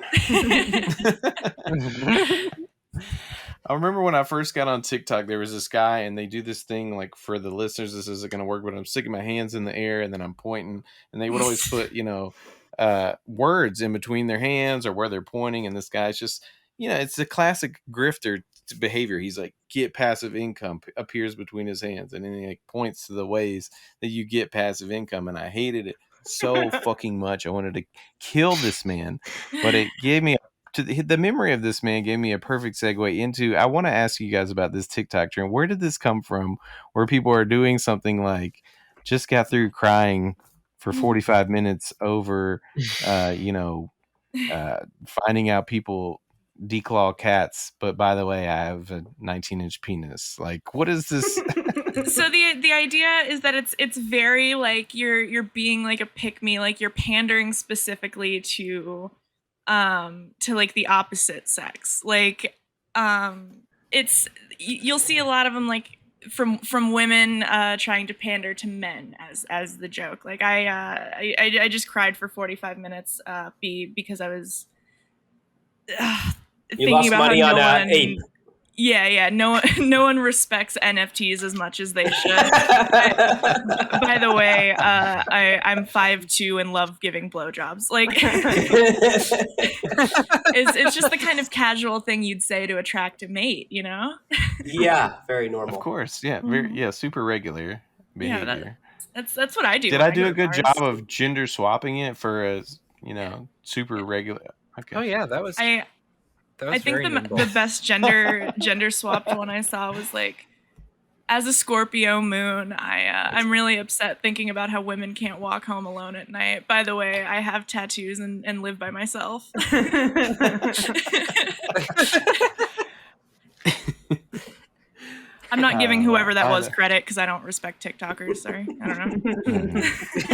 I remember when I first got on TikTok, there was this guy, and they do this thing like for the listeners. This isn't going to work, but I'm sticking my hands in the air and then I'm pointing, and they would always put words in between their hands or where they're pointing. And this guy's just it's the classic grifter behavior. He's like, get passive income, appears between his hands, and then he like points to the ways that you get passive income. And I hated it so fucking much. I wanted to kill this man, but it gave me the memory of this man gave me a perfect segue into, I want to ask you guys about this TikTok trend. Where did this come from, where people are doing something like, just got through crying for 45 minutes over finding out people declaw cats, but by the way, I have a 19-inch penis. Like, what is this? So the idea is that it's very like you're being like a pick me, like you're pandering specifically to like the opposite sex. Like it's you'll see a lot of them like from women trying to pander to men as the joke. Like I just cried for 45 minutes because I was you lost money on an ape. Yeah. No one respects NFTs as much as they should. By the way, I'm 5'2" and love giving blowjobs. Like, it's just the kind of casual thing you'd say to attract a mate, Yeah, very normal. Of course, yeah, super regular behavior. Yeah, that's what I do. Did I do a good job of gender swapping it for a super regular? Okay. Oh yeah, that was. I think the best gender swapped one I saw was like, as a Scorpio moon, I'm really upset thinking about how women can't walk home alone at night. By the way, I have tattoos and live by myself. I'm not giving whoever that was credit because I don't respect TikTokers. Sorry, I don't know.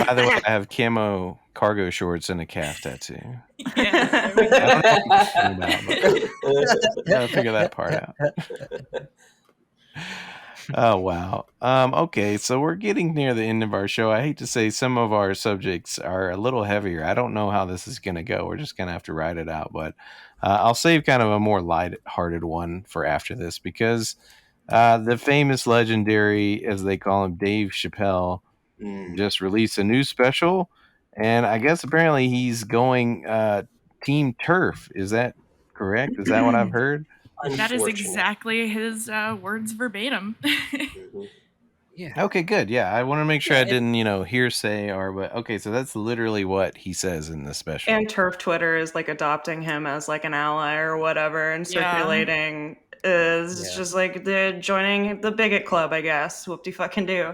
By the way, I have camo cargo shorts and a calf tattoo. Yeah, I gotta figure that part out. Oh wow. Okay, so we're getting near the end of our show. I hate to say some of our subjects are a little heavier. I don't know how this is gonna go. We're just gonna have to ride it out. But I'll save kind of a more light-hearted one for after this because the famous, legendary, as they call him, Dave Chappelle, just released a new special, and I guess apparently he's going Team Turf. Is that correct? Is that what I've heard? That is exactly his words verbatim. Yeah. Okay, good. Yeah, I want to make sure I didn't, hearsay but okay, so that's literally what he says in the special. And Turf Twitter is like adopting him as like an ally or whatever, and circulating is just like they're joining the bigot club, I guess. Whoop-de fucking do.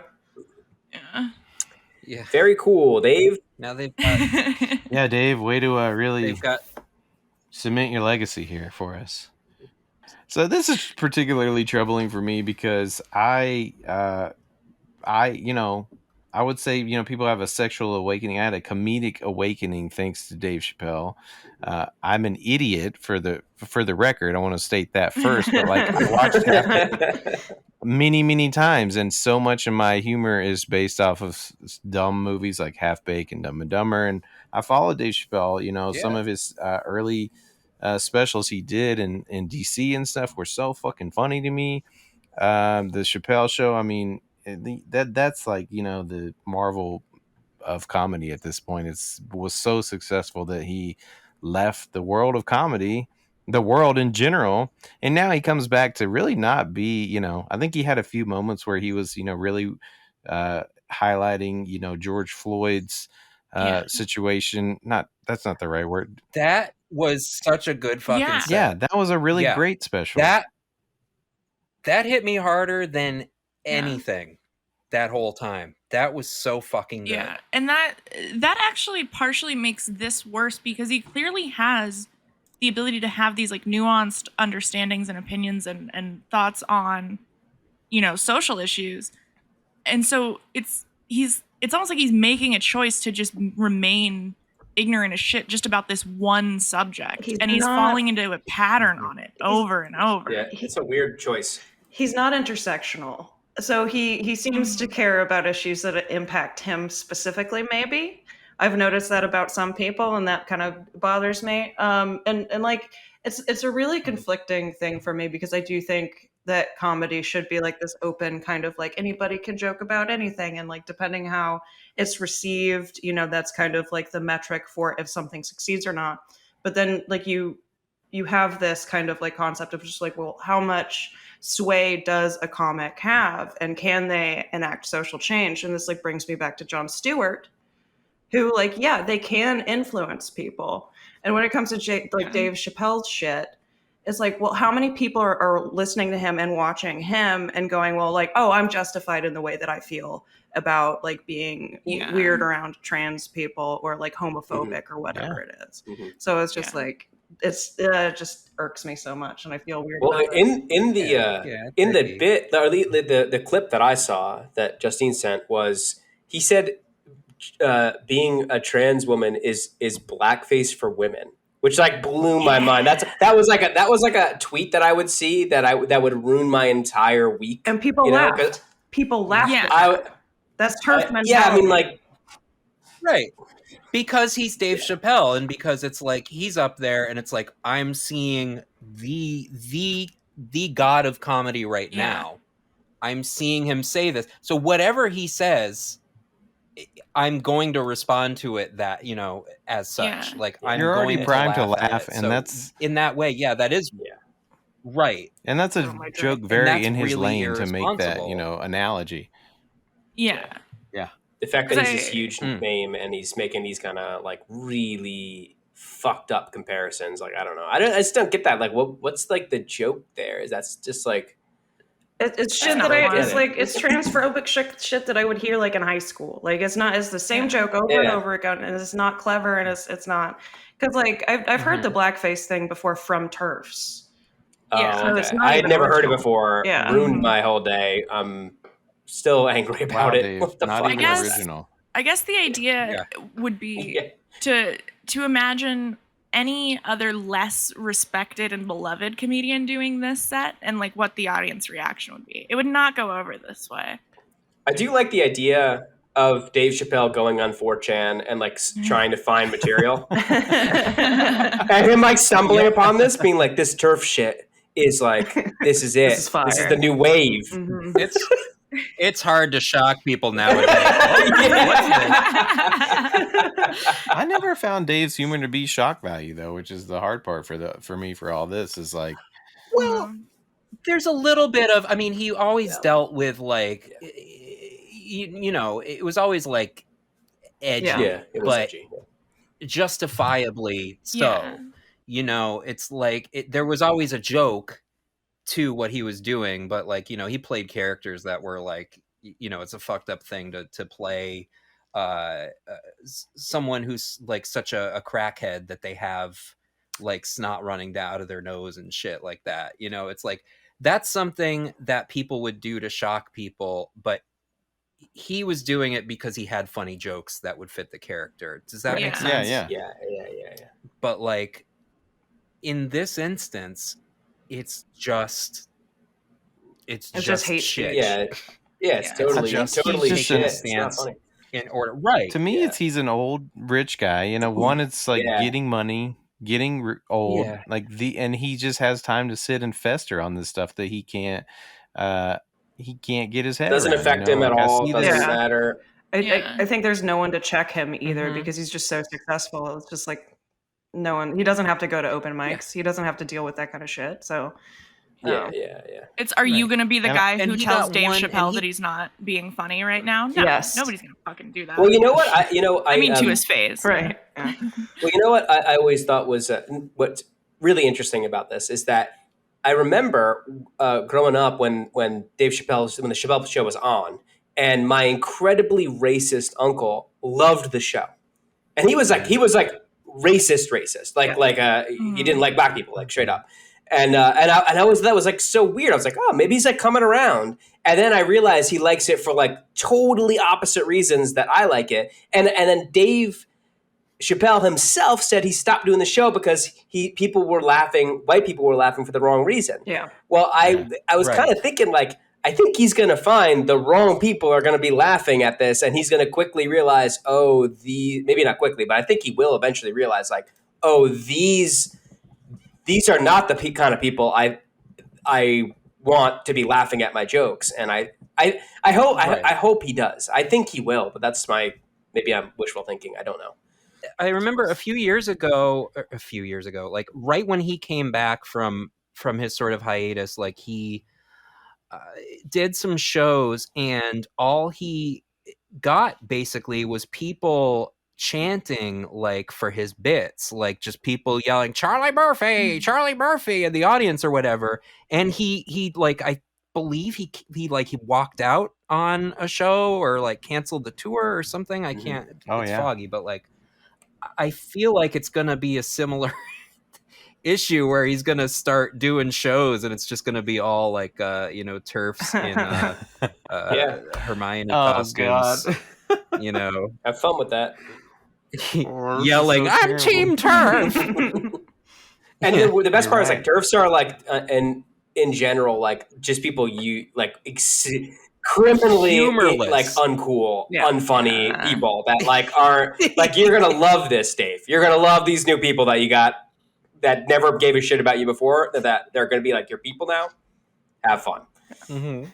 Yeah. Very cool, Dave. Now they've got. Yeah, Dave, way to really cement your legacy here for us. So this is particularly troubling for me because I would say, people have a sexual awakening. I had a comedic awakening thanks to Dave Chappelle. I'm an idiot for the record. I want to state that first, but like I watched many, many times, and so much of my humor is based off of dumb movies like Half Baked and Dumb and Dumber. And I follow Dave Chappelle. Some of his early specials he did in DC and stuff were so fucking funny to me. The Chappelle Show, I mean, that's like the Marvel of comedy at this point. Was so successful that he left the world of comedy, the world in general, and now he comes back to really not be. I think he had a few moments where he was really highlighting George Floyd's situation. That's not the right word. That was such a good fucking set. Yeah, that was a really great special. That hit me harder than anything that whole time. That was so fucking good. Yeah, and that actually partially makes this worse because he clearly has the ability to have these like nuanced understandings and opinions and thoughts on social issues. And so it's almost like he's making a choice to just remain ignorant as shit just about this one subject. He's falling into a pattern on it over and over. Yeah, it's a weird choice. He's not intersectional. So he seems to care about issues that impact him specifically, maybe. I've noticed that about some people, and that kind of bothers me. And like it's a really conflicting thing for me because I do think that comedy should be like this open kind of like anybody can joke about anything, and like depending how it's received, that's kind of like the metric for if something succeeds or not. But then like you have this kind of like concept of just like, well, how much sway does a comic have, and can they enact social change? And this like brings me back to Jon Stewart, who like, yeah, they can influence people. And when it comes to Dave Chappelle's shit, it's like, well, how many people are listening to him and watching him and going, well, like, oh, I'm justified in the way that I feel about like being weird around trans people or like homophobic or whatever it is. So it's just like, it just irks me so much, and I feel weird. Well, in the bit or the clip that I saw that Justine sent was he said being a trans woman is blackface for women, which like blew my mind. That was like a tweet that I would see that would ruin my entire week. And people laughed. People laughed. That's turf mentality. Yeah, I mean, like, right. Because he's Dave Chappelle, and because it's like he's up there, and it's like I'm seeing the god of comedy right now. I'm seeing him say this. So whatever he says, I'm going to respond to it as such. Like you're I'm already going primed to laugh, and so that's in that way. Yeah, that is right. And that's a joke very in his lane to make that analogy. Yeah. The fact that he's this huge name and he's making these kind of like really fucked up comparisons, like I don't know, I just don't get that. Like, what's like the joke there? Is that's just like it's shit that it's transphobic shit that I would hear like in high school. Like it's the same joke over and over again, and it's not clever, and it's not because like I've heard the blackface thing before from TERFs. So it's not I had never heard it before. Ruined my whole day. Still angry about it. Dave, what the fuck? Even original. I guess the idea would be to imagine any other less respected and beloved comedian doing this set and like what the audience reaction would be. It would not go over this way. I do like the idea of Dave Chappelle going on 4chan and like trying to find material and him like stumbling upon this, being like, this turf shit is like, this is it. This is the new wave. It's hard to shock people nowadays. I never found Dave's humor to be shock value though, which is the hard part for me for all this is like, well, there's a little bit of, I mean, he always dealt with like, it was always like edgy, it was edgy. Justifiably so. It's like there was always a joke to what he was doing, but like he played characters that were like it's a fucked up thing to play someone who's like such a crackhead that they have like snot running down out of their nose and shit like that. You know, it's like that's something that people would do to shock people, but he was doing it because he had funny jokes that would fit the character. Does that make sense? Yeah. But like in this instance, it's just hate shit. It's totally shit. It's not funny. In order, right? To me, he's an old rich guy. You know, one, it's like getting money, getting old, like and he just has time to sit and fester on this stuff that he can't get his head. Doesn't around, affect you know? him Like, at all. Doesn't matter. I think there's no one to check him either because he's just so successful. It's just like no one. He doesn't have to go to open mics. He doesn't have to deal with that kind of shit. So. Yeah. It's are you going to be the guy who tells Dave Chappelle that he's not being funny right now? No, yes. Nobody's going to fucking do that. Well, you know what? I mean, to his face. Right. Yeah. Well, you know what I always thought was what's really interesting about this is that I remember growing up when the Chappelle show was on, and my incredibly racist uncle loved the show, and he was like racist, like he didn't like black people, like straight up. And that was like so weird. I was like, oh, maybe he's like coming around. And then I realized he likes it for like totally opposite reasons that I like it. And then Dave Chappelle himself said he stopped doing the show because white people were laughing for the wrong reason. Yeah. Well, I was kind of thinking like, I think he's going to find the wrong people are going to be laughing at this, and he's going to quickly realize, maybe not quickly, but I think he will eventually realize like, these are not the kind of people I want to be laughing at my jokes, and I hope he does. I think he will, but that's maybe I'm wishful thinking. I don't know. I remember a few years ago, like right when he came back from his sort of hiatus, like he did some shows, and all he got basically was people chanting like for his bits, like just people yelling Charlie Murphy in the audience or whatever. And he like, I believe he walked out on a show or like canceled the tour or something. I can't, it's foggy, but like I feel like it's gonna be a similar issue where he's gonna start doing shows and it's just gonna be all like turfs in Hermione costumes. God. You know, have fun with that. Yelling, so I'm Team Turf. And the best part is like turfs are like, and in general, like just people you like criminally humorless, like uncool, unfunny people that like are like, you're gonna love this, Dave. You're gonna love these new people that you got that never gave a shit about you before. That they're gonna be like your people now. Have fun. Mm-hmm.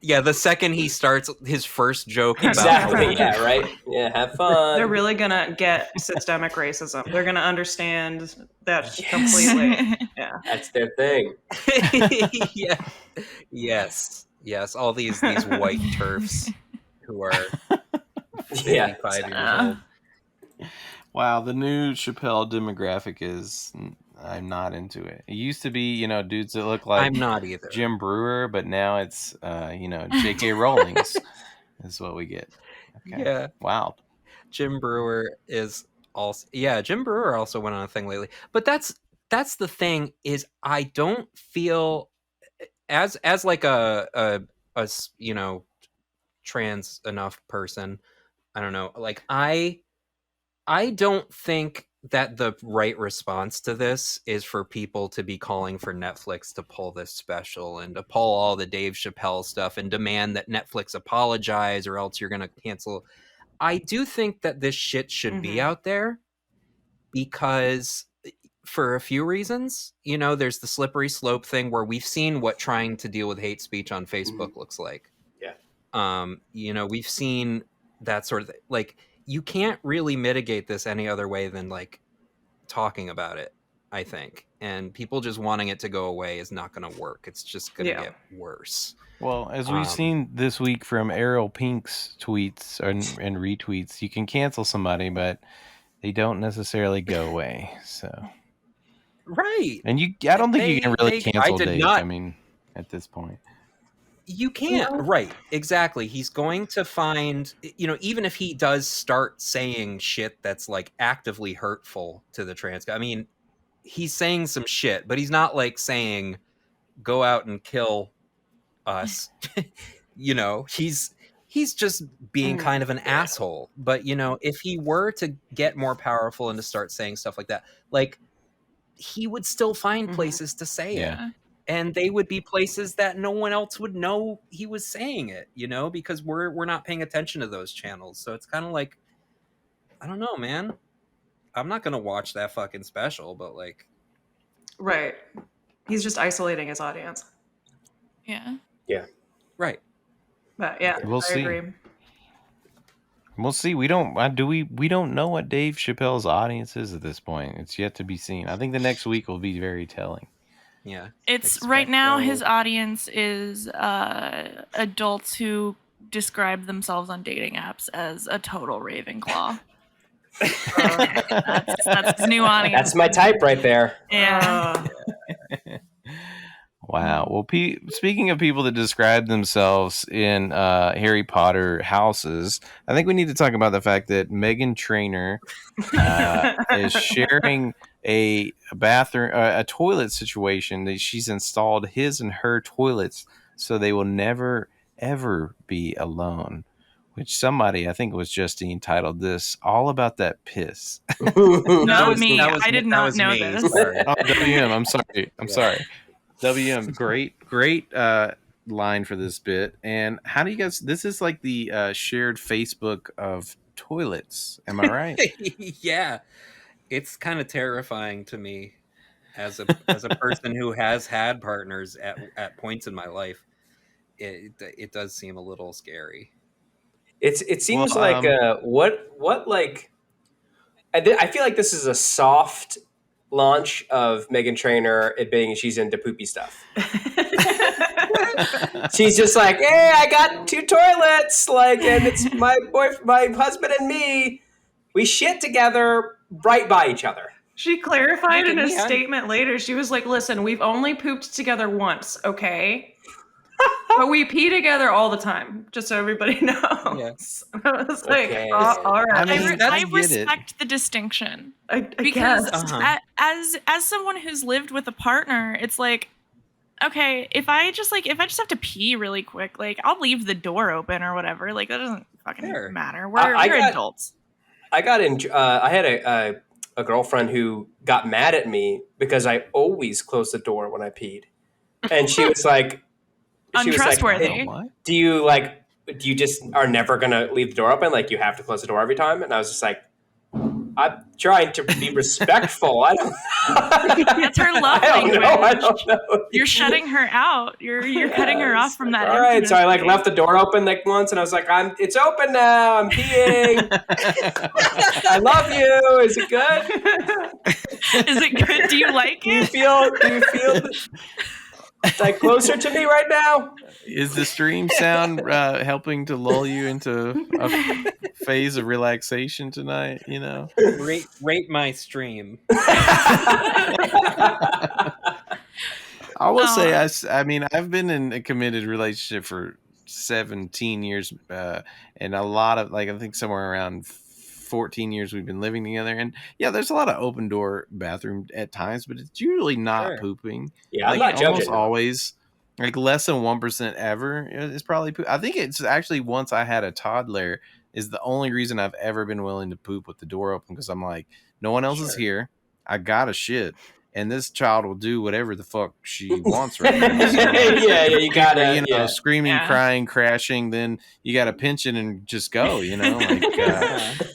Yeah, the second he starts his first joke exactly, right? Yeah, have fun. They're really gonna get systemic racism. They're gonna understand that completely. Yeah, that's their thing. Yeah, yes. All these white turfs who are 55 years old. Wow, the new Chappelle demographic is. I'm not into it. It used to be, dudes that look like I'm not either. Jim Brewer, but now it's, J.K. Rowling's is what we get. Okay. Yeah. Wow. Jim Brewer is also, Jim Brewer also went on a thing lately. But that's the thing is I don't feel as like a trans enough person. I don't know. Like I don't think that the right response to this is for people to be calling for Netflix to pull this special and to pull all the Dave Chappelle stuff and demand that Netflix apologize or else you're going to cancel. I do think that this shit should be out there because for a few reasons, there's the slippery slope thing where we've seen what trying to deal with hate speech on Facebook looks like. Yeah. We've seen that sort of thing. Like, you can't really mitigate this any other way than like talking about it, I think. And people just wanting it to go away is not going to work. It's just going to get worse. Well, as we've seen this week from Errol Pink's tweets and retweets, you can cancel somebody, but they don't necessarily go away. So, right. And I don't think you can really cancel Dave. I mean, at this point. You can't. Right. Exactly. He's going to find, even if he does start saying shit that's like actively hurtful to the trans guy. I mean, he's saying some shit, but he's not like saying go out and kill us. You know, he's just being kind of an asshole. But you know, if he were to get more powerful and to start saying stuff like that, like he would still find places to say it. And they would be places that no one else would know he was saying it, you know, because we're not paying attention to those channels. So it's kind of like, I don't know, man. I'm not going to watch that fucking special, but like. Right. He's just isolating his audience. Yeah. Yeah. Right. But yeah, We'll see. agree. We'll see. We don't know what Dave Chappelle's audience is at this point. It's yet to be seen. I think the next week will be very telling. Yeah. It's right now his audience is adults who describe themselves on dating apps as a total Ravenclaw. That's his new audience. That's my type right there. Yeah. Wow. Well, speaking of people that describe themselves in Harry Potter houses, I think we need to talk about the fact that Meghan Trainor is sharing a bathroom, a toilet situation that she's installed his and her toilets so they will never, ever be alone. Which somebody, I think it was Justine, titled this all about that piss. Not me. I did not know this. Oh, WM, I'm sorry. I'm sorry. WM, great line for this bit. And how do you guys? This is like the shared Facebook of toilets. Am I right? Yeah, it's kind of terrifying to me as a person who has had partners at points in my life. It does seem a little scary. It seems like what like I feel like this is a soft launch of Meghan Trainor admitting she's into poopy stuff. She's just like, hey, I got 2 toilets, like, and it's my husband and me. We shit together right by each other. She clarified in a statement later. She was like, listen, we've only pooped together once, okay? But we pee together all the time, just so everybody knows. Yes. I was like, all right. I respect the distinction. Because as someone who's lived with a partner, it's like, okay, if I just have to pee really quick, like I'll leave the door open or whatever. Like that doesn't fucking matter. We're adults. I had a girlfriend who got mad at me because I always closed the door when I peed, and she was like, untrustworthy. Hey, do you just are never gonna leave the door open? Like you have to close the door every time? And I was just like, I'm trying to be respectful. I don't. That's her love language. I don't know. You're shutting her out. You're cutting her off from that. All right, so I left the door open once, and I was like, it's open now. I'm peeing. I love you. Is it good? Is it good? Do you like it? Do you feel like closer to me right now? Is the stream sound helping to lull you into a phase of relaxation tonight? You know, rate my stream. I will say, I mean, I've been in a committed relationship for 17 years, and a lot of I think somewhere around 14 years we've been living together, and there's a lot of open door bathroom at times, but it's usually not pooping. I'm not judging. Almost always, less than 1% ever is probably poop. I think it's actually once I had a toddler is the only reason I've ever been willing to poop with the door open, because I'm like, no one else is here. I gotta shit. And this child will do whatever the fuck she wants right now. So, you gotta, screaming, crying, crashing. Then you gotta pinch it and just go.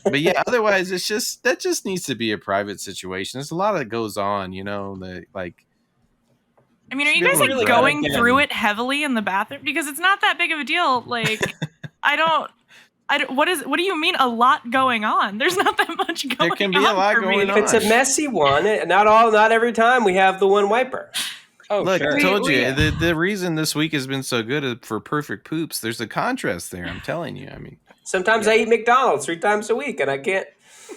But otherwise, that just needs to be a private situation. There's a lot that goes on. I mean, are you guys going through it heavily in the bathroom? Because it's not that big of a deal. Like, I don't. What do you mean a lot going on? There's not that much going on. There can be a lot going on. If it's a messy one, not every time we have the one wiper. Oh, look, sure. I told you the reason this week has been so good for perfect poops. There's a contrast there. I'm telling you. I mean, sometimes I eat McDonald's 3 times a week, and I can't.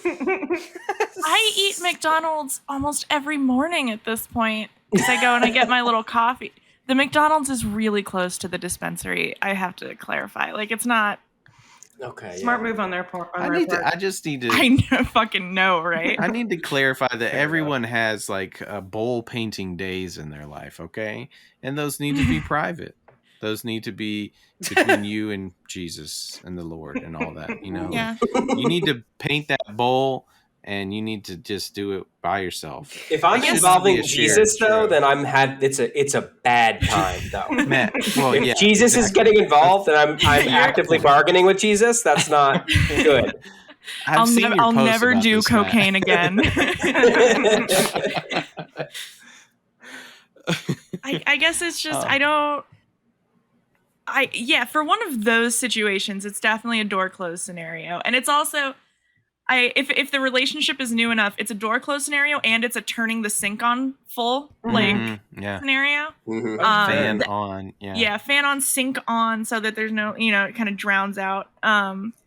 I eat McDonald's almost every morning at this point because I go and I get my little coffee. The McDonald's is really close to the dispensary. I have to clarify. Like, it's not. Okay. Smart move on their part. I just need to. I fucking know, right? I need to clarify that everyone has like bowl painting days in their life, okay? And those need to be private. Those need to be between you and Jesus and the Lord and all that. You know, Yeah. you need to paint that bowl, and you need to just do it by yourself. If I'm involving Jesus, though, then it's a bad time, though. Matt, well, if Jesus is getting involved, and I'm actively bargaining with Jesus, that's not good. I'll never do cocaine again. I guess it's just for one of those situations, it's definitely a door closed scenario, and it's also if the relationship is new enough, it's a door closed scenario and it's a turning the sink on full scenario. Fan on, fan on, sink on, so that there's no, it kind of drowns out.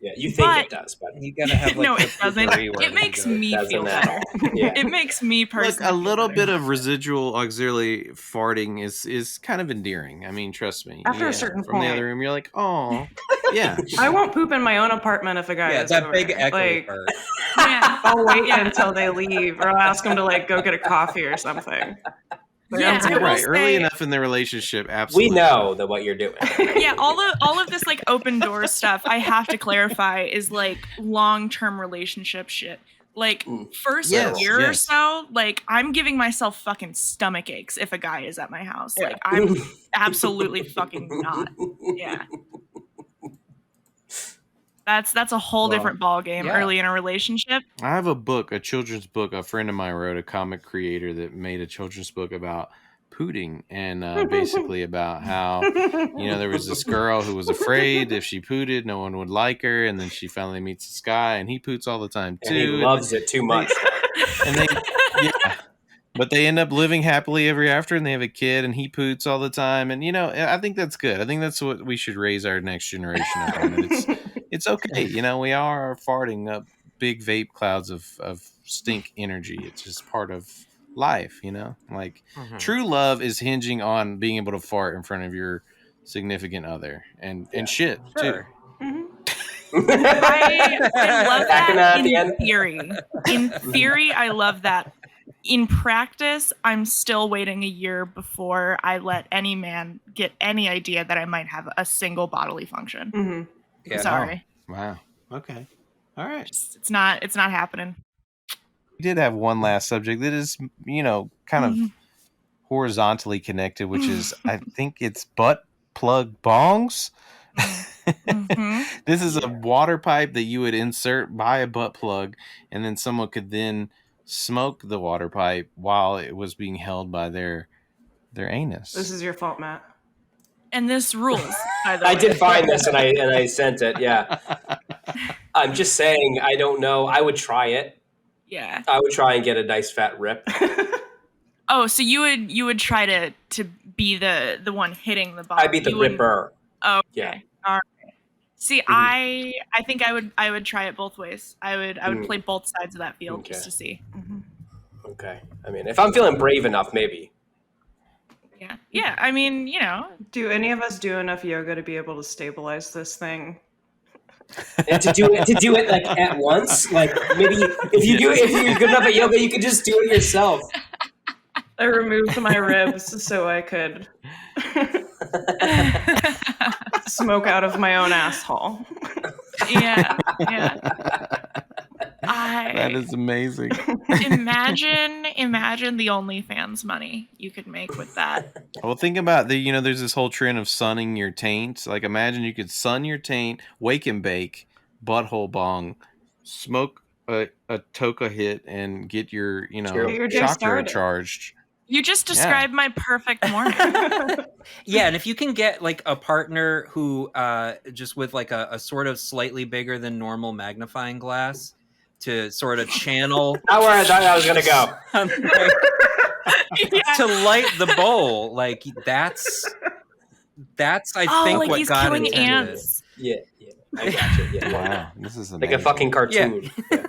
You think it does, but you gotta have no, it doesn't. It makes me feel better. It makes me personally. Look, a little bit of residual auxiliary farting is kind of endearing. I mean, trust me. After a certain from point, the other room, you're like, oh, yeah. I won't poop in my own apartment if a guy is that over. big echo part. Yeah. I'll wait until they leave, or I'll ask them to like go get a coffee or something. You're right. Early enough in the relationship, absolutely. We know that what you're doing. Yeah, all of this like open door stuff, I have to clarify, is like long-term relationship shit. Like first year or so, like I'm giving myself fucking stomach aches if a guy is at my house. Like I'm absolutely fucking not. Yeah. That's a whole different ball game early in a relationship. I have a book, a children's book. A friend of mine wrote, a comic creator that made a children's book about pooting, and basically about how, there was this girl who was afraid if she pooted, no one would like her, and then she finally meets this guy, and he poots all the time too. And he loves it too much. But they end up living happily ever after, and they have a kid, and he poots all the time. And, I think that's good. I think that's what we should raise our next generation up on. It's okay. We are farting up big vape clouds of stink energy. It's just part of life, Like, true love is hinging on being able to fart in front of your significant other and shit, too. I love that in theory. In theory, I love that. In practice, I'm still waiting a year before I let any man get any idea that I might have a single bodily function. Mm-hmm. Yeah. Sorry. Oh, wow. Okay. All right. It's not happening. We did have one last subject that is, kind of horizontally connected, which is, I think it's butt plug bongs. This is a water pipe that you would insert by a butt plug, and then someone could then smoke the water pipe while it was being held by their anus. This is your fault, Matt. And this rules, by the way. I did find this and I sent it. Yeah. I'm just saying, I don't know. I would try it. Yeah. I would try and get a nice fat rip. Oh, so you would try to be the one hitting the ball. I'd be the ripper. Oh, okay. Yeah. All right. See, I think I would try it both ways. I would play both sides of that field just to see. Okay. I mean, if I'm feeling brave enough, maybe. Yeah. Yeah. I mean, Do any of us do enough yoga to be able to stabilize this thing? And to do it like at once, like maybe if you're good enough at yoga, you could just do it yourself. I removed my ribs so I could smoke out of my own asshole. Yeah. That is amazing. Imagine the OnlyFans money you could make with that. Well, think about there's this whole trend of sunning your taint. Like, imagine you could sun your taint, wake and bake, butthole bong, smoke a toka hit, and get your chakra charged. You just described my perfect morning. Yeah, and if you can get like a partner who just with like a sort of slightly bigger than normal magnifying glass to sort of channel. Not where I thought I was gonna go. To light the bowl, like that's I think like what he's God killing intended. ants. Yeah. I got you. Yeah. Wow, this is amazing. Like a fucking cartoon. Yeah.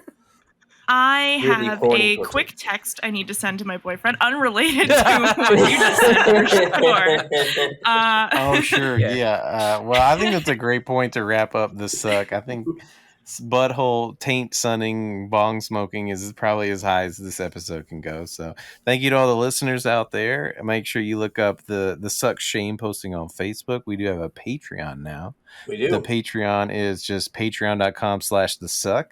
I have a quick text I need to send to my boyfriend, unrelated to what you just said, for sure. Oh, sure. Yeah. Well, I think that's a great point to wrap up the Succ. I think butthole taint sunning bong smoking is probably as high as this episode can go. So thank you to all the listeners out there. Make sure you look up the Succ Shame posting on Facebook. We do have a Patreon now. We do. The Patreon is just patreon.com/thesuck.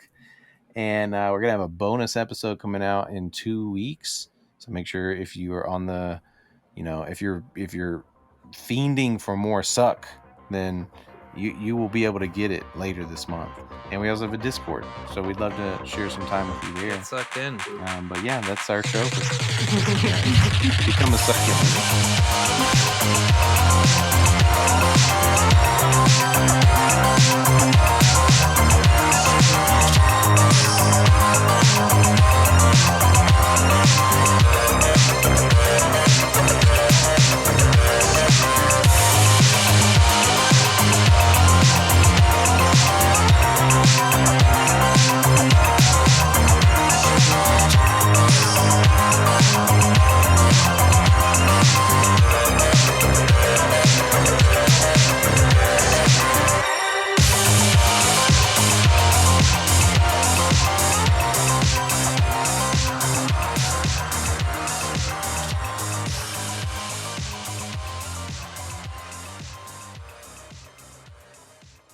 And we're going to have a bonus episode coming out in 2 weeks. So make sure if you are on the, if you're fiending for more Succ, then you will be able to get it later this month. And we also have a Discord, so we'd love to share some time with you there. Get sucked in. But yeah, that's our show. Become a succulent.